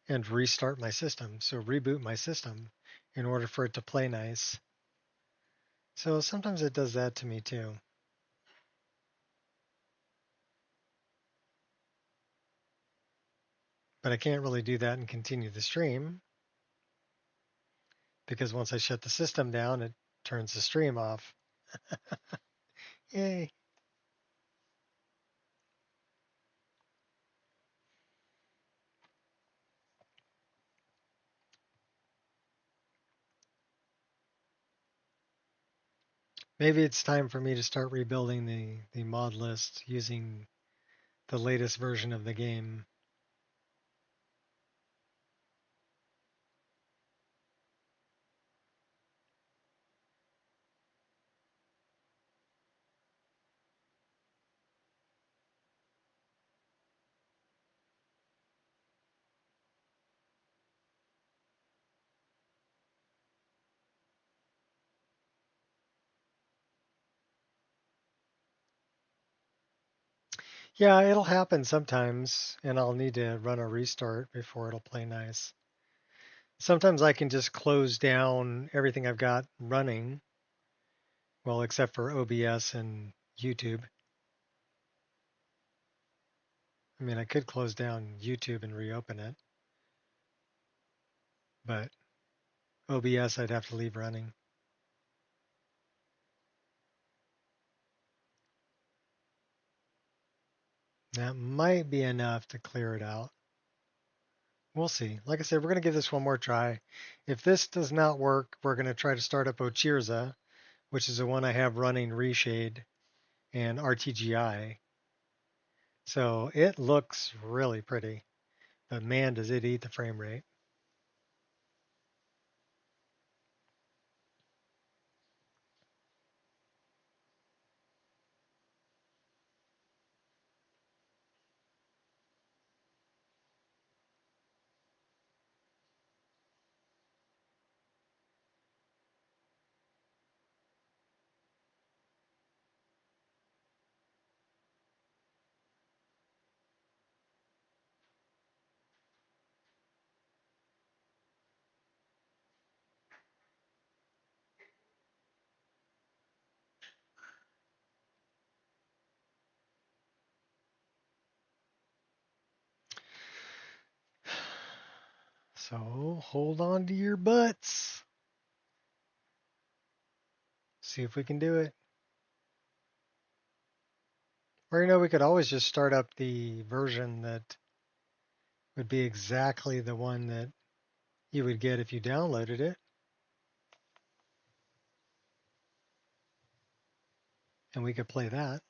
and restart my system. So reboot my system in order for it to play nice. So sometimes it does that to me too. But I can't really do that and continue the stream because once I shut the system down, it turns the stream off. Yay. Maybe it's time for me to start rebuilding the mod list using the latest version of the game. Yeah, it'll happen sometimes, and I'll need to run a restart before it'll play nice. Sometimes I can just close down everything I've got running, well, except for OBS and YouTube. I mean, I could close down YouTube and reopen it, but OBS I'd have to leave running. That might be enough to clear it out. We'll see. Like I said, we're going to give this one more try. If this does not work, we're going to try to start up Ochirza, which is the one I have running Reshade and RTGI. So it looks really pretty, but man, does it eat the frame rate. So hold on to your butts. See if we can do it. Or, you know, we could always just start up the version that would be exactly the one that you would get if you downloaded it. And we could play that.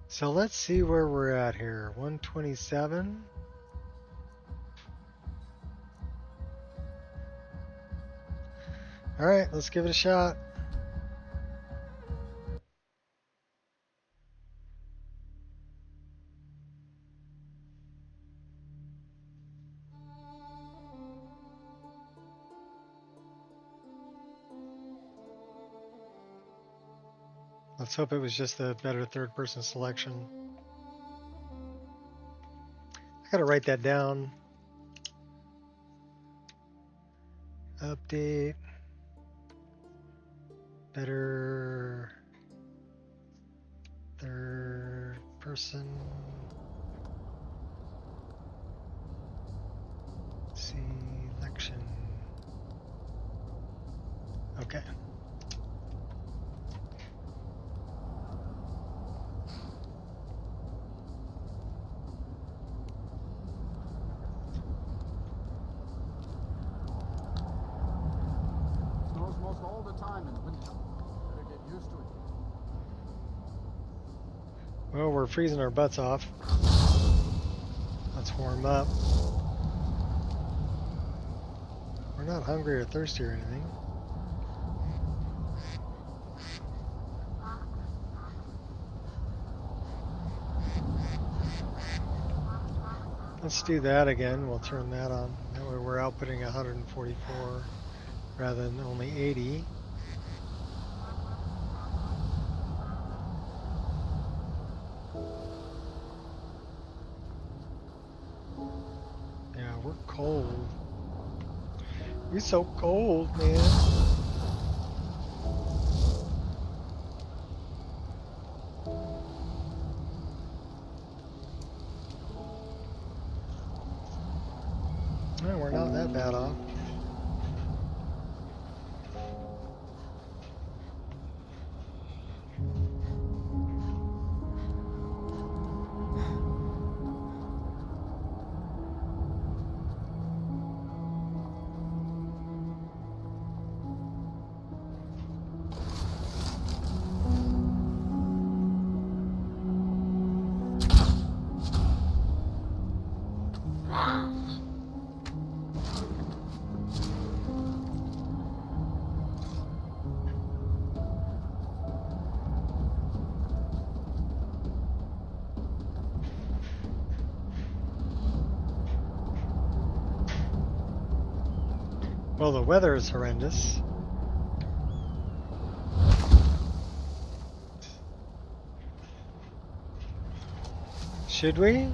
So let's see where we're at here. 127. All right, let's give it a shot. Let's hope it was just a better third-person selection. I gotta write that down. Update. Better third-person selection. Okay. Snows most all the time in the winter. Better get used to it. Well, we're freezing our butts off. Let's warm up. We're not hungry or thirsty or anything. Let's do that again. We'll turn that on. That way we're outputting 144 rather than only 80. Yeah, we're cold. We're so cold, man. No, we're not that bad off. Well, the weather is horrendous. Should we?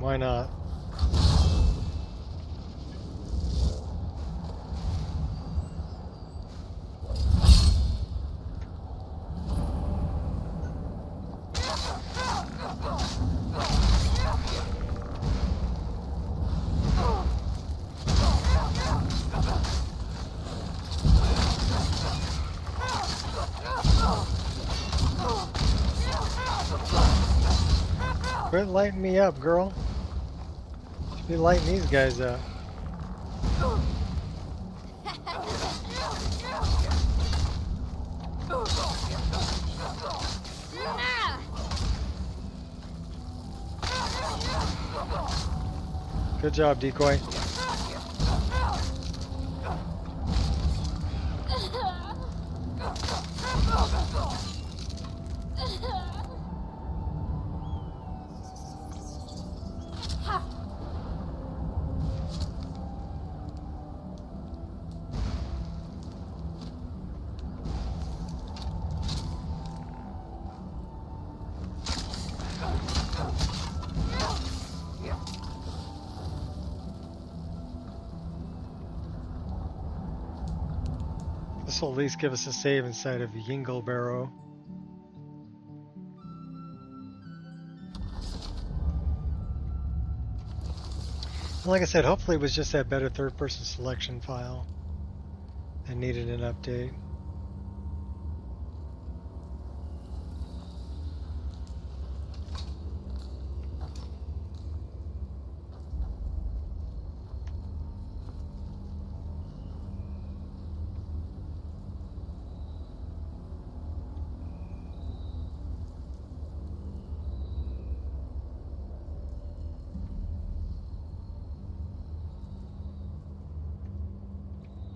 Why not? Quit lighting me up, girl. Should be lighting these guys up. Good job, decoy. This will at least give us a save inside of Yinglebarrow. Like I said, hopefully it was just that better third-person selection file that needed an update.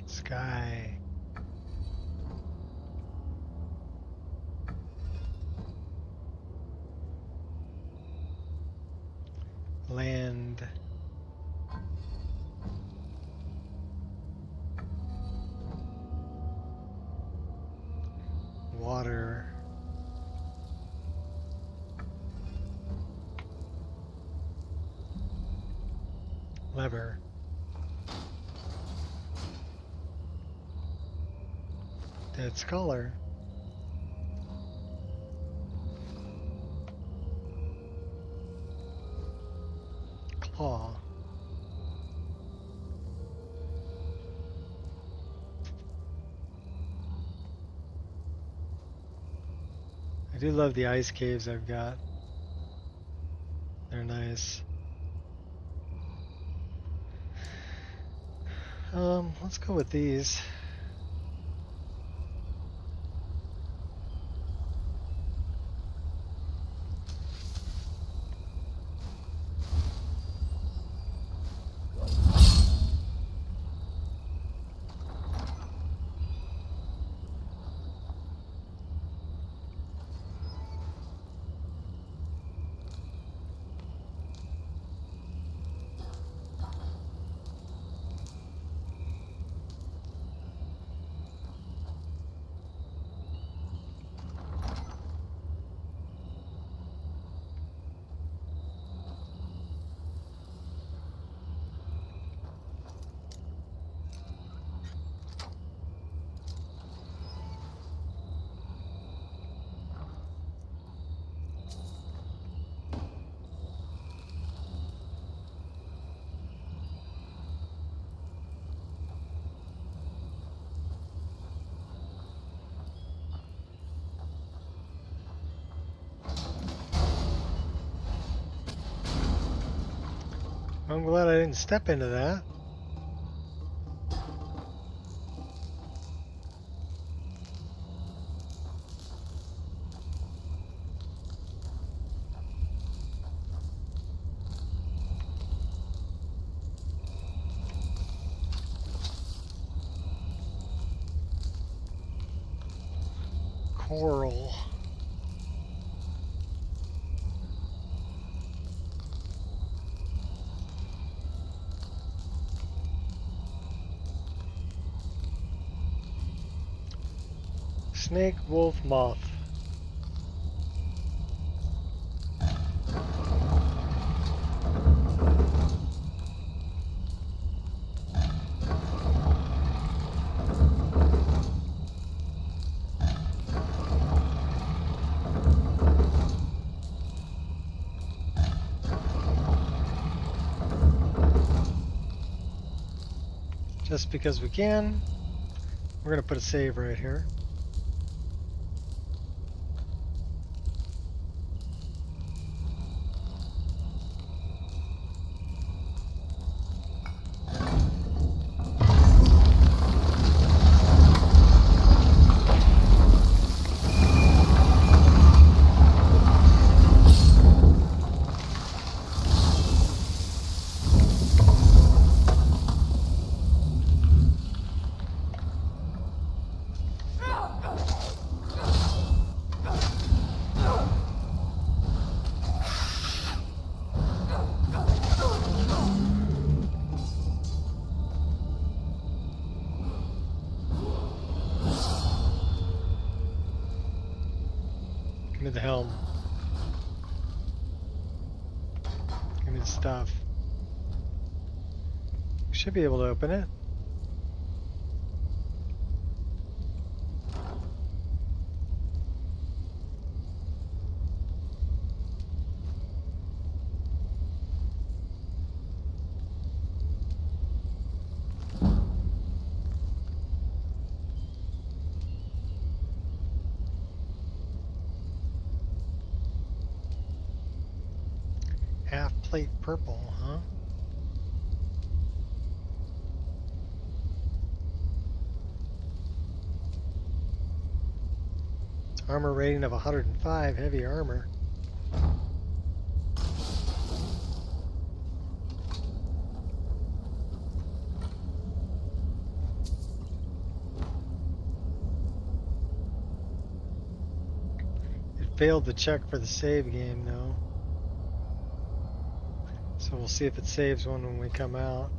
Sky. Land. Water. Lever. Dead Scholar. Claw. I do love the ice caves I've got. They're nice. Let's go with these. I'm glad I didn't step into that. Coral. Snake, wolf, moth. Just because we can, we're going to put a save right here. Give me the helm. Give me the stuff. We should be able to open it. Half plate purple, huh? Armor rating of 105, heavy armor. It failed to check for the save game though. So we'll see if it saves one when we come out.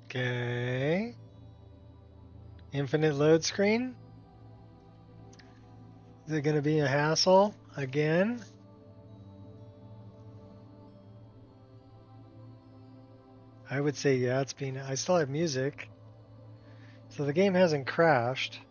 Okay. Infinite load screen. Is it going to be a hassle again? I would say yeah, it's been. I still have music. So the game hasn't crashed.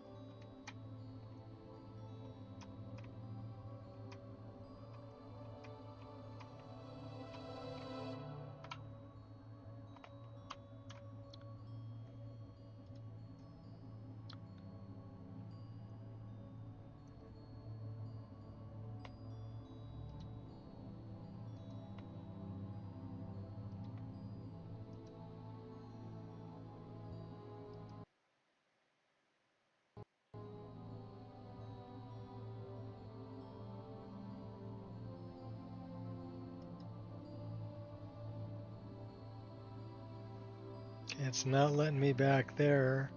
It's not letting me back there.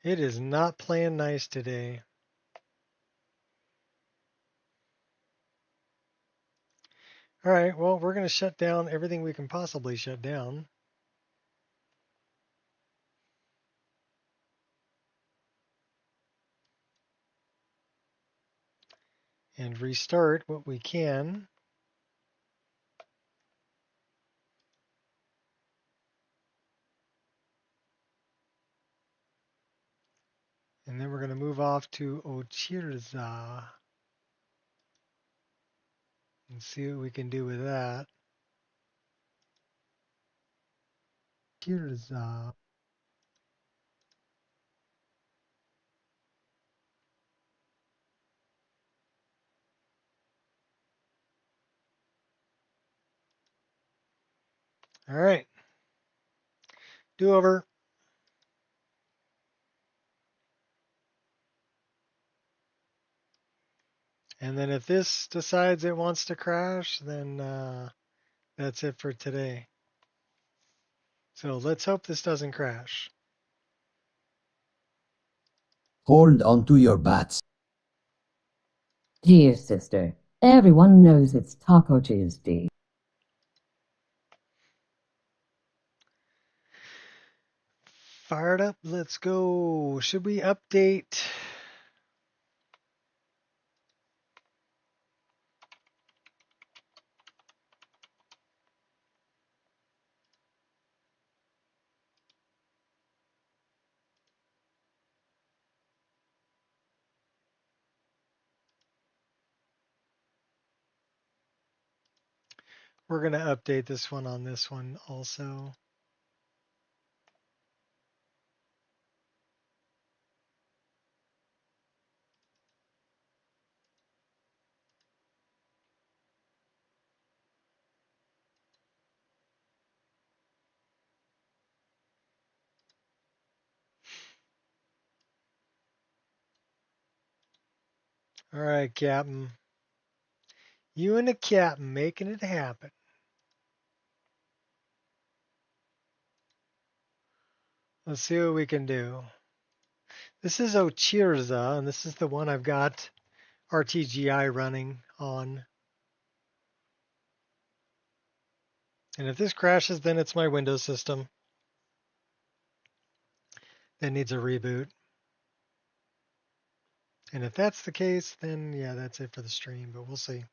It is not playing nice today. All right, well, we're going to shut down everything we can possibly shut down. And restart what we can. And then we're going to move off to Ochirza and see what we can do with that. Ochirza. All right. Do over. And then if this decides it wants to crash, then that's it for today. So let's hope this doesn't crash. Hold onto your bats. Dear sister, everyone knows it's Taco Tuesday. Fired up, let's go. Should we update? We're going to update this one on this one also. All right, Captain. You and the Captain making it happen. Let's see what we can do. This is Ochirza, and this is the one I've got RTGI running on. And if this crashes, then it's my Windows system that needs a reboot. And if that's the case, then yeah, that's it for the stream, but we'll see.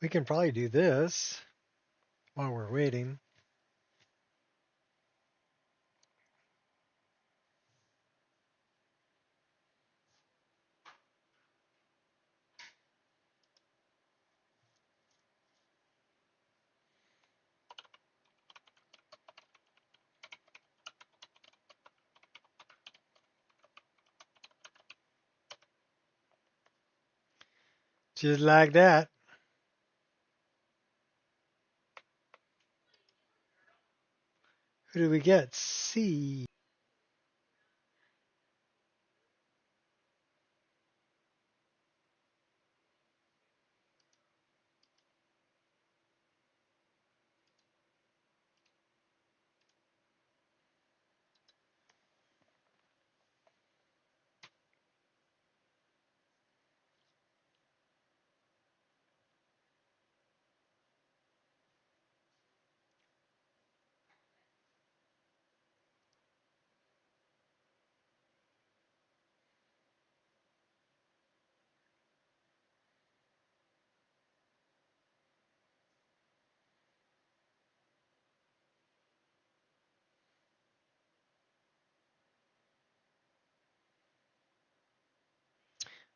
We can probably do this while we're waiting. Just like that. Who do we get? C.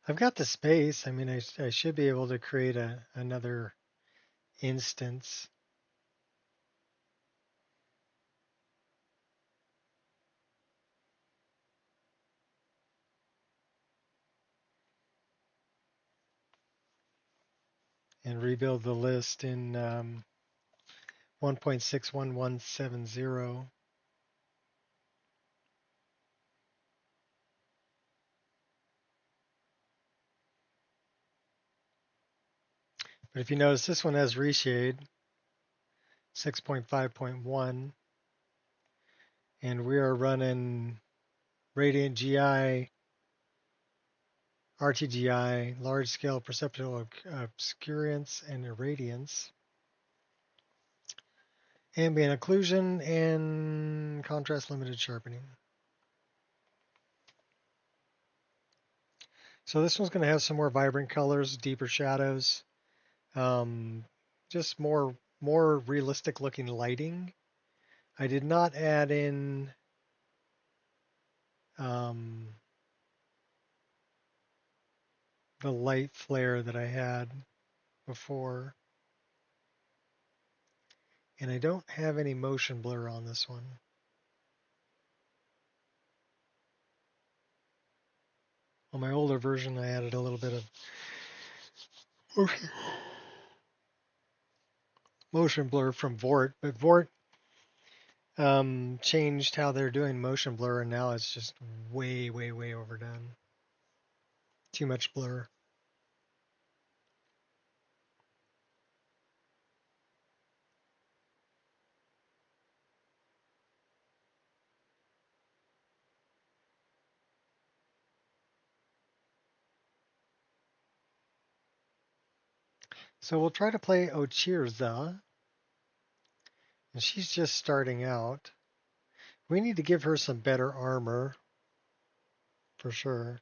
I've got the space. I mean, I should be able to create another instance. And rebuild the list in 1.61170. But if you notice, this one has reshade 6.5.1, and we are running Radiant GI, RTGI, large scale perceptual obscurance and irradiance, ambient occlusion, and contrast limited sharpening. So this one's going to have some more vibrant colors, deeper shadows, just more realistic looking lighting. I did not add in the light flare that I had before. And I don't have any motion blur on this one. On my older version, I added a little bit of motion blur from Vort, but Vort changed how they're doing motion blur, and now it's just way, way, way overdone. Too much blur. So we'll try to play Ochirza, and she's just starting out. We need to give her some better armor, for sure.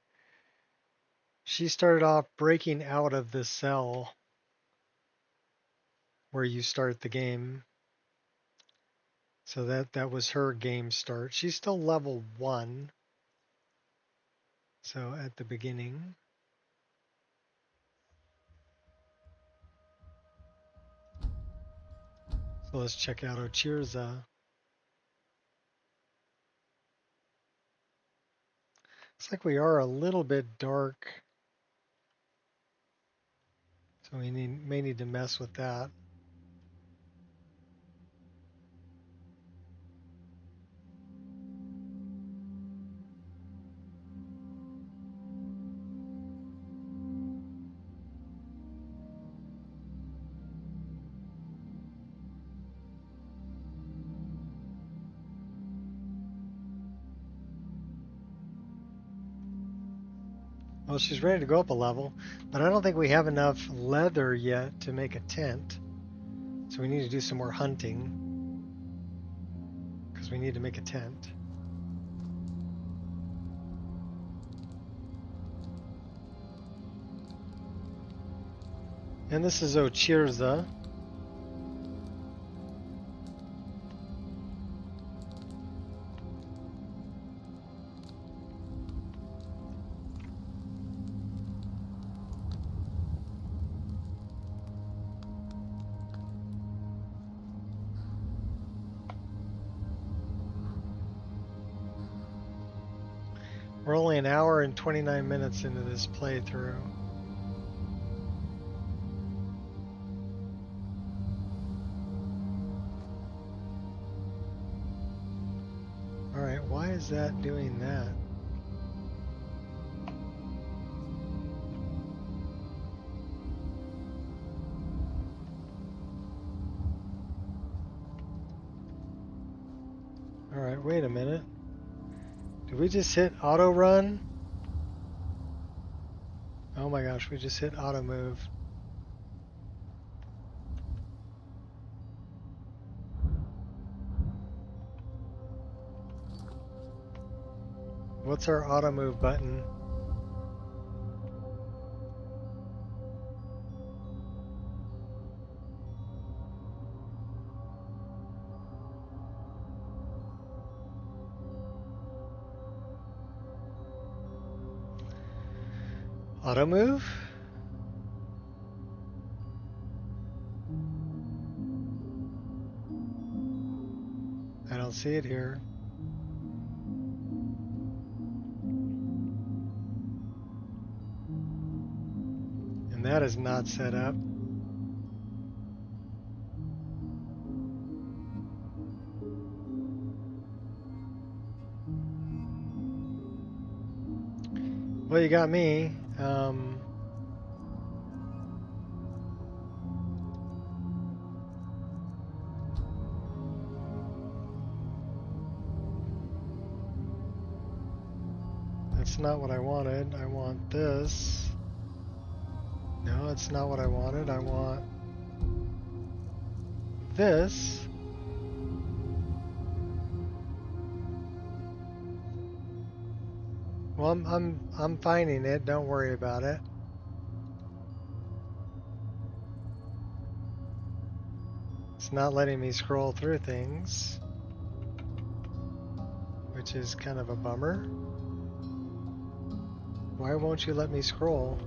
She started off breaking out of the cell where you start the game. So that was her game start. She's still level 1. So at the beginning. So let's check out Ochirza. Looks like we are a little bit dark. So we may need to mess with that. Well, she's ready to go up a level, but I don't think we have enough leather yet to make a tent. So we need to do some more hunting, because we need to make a tent. And this is Ochirza. We're only an hour and 29 minutes into this playthrough. Alright, why is that doing that? Alright, wait a minute. Did we just hit auto run? Oh my gosh, we just hit auto move. What's our auto move button? Auto move? I don't see it here. And that is not set up. Well, you got me. That's not what I wanted. I want this. No, it's not what I wanted. I want this. Well, I'm finding it. Don't worry about it. It's not letting me scroll through things, which is kind of a bummer. Why won't you let me scroll?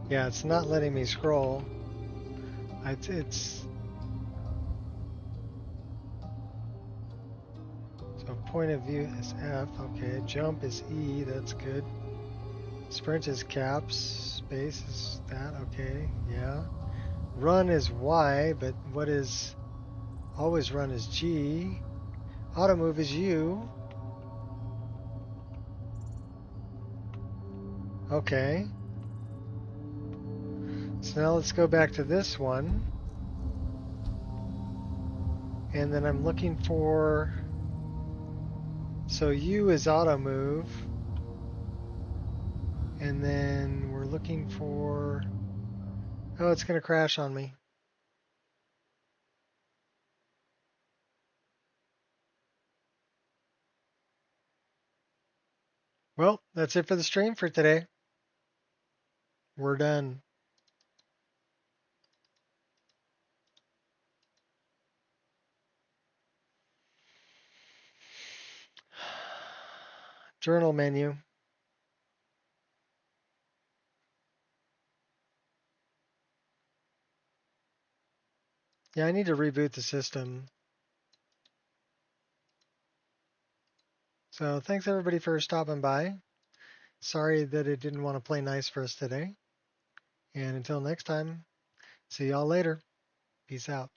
Yeah, it's not letting me scroll. It's point of view is F. Okay. Jump is E. That's good. Sprint is caps. Space is that. Okay. Yeah. Run is Y, but what is always run is G. Auto move is U. Okay. So now let's go back to this one. And then I'm looking for, so U is auto move. And then we're looking for, oh, it's going to crash on me. Well, that's it for the stream for today. We're done. Journal menu. Yeah, I need to reboot the system. So thanks everybody for stopping by. Sorry that it didn't want to play nice for us today. And until next time, see y'all later. Peace out.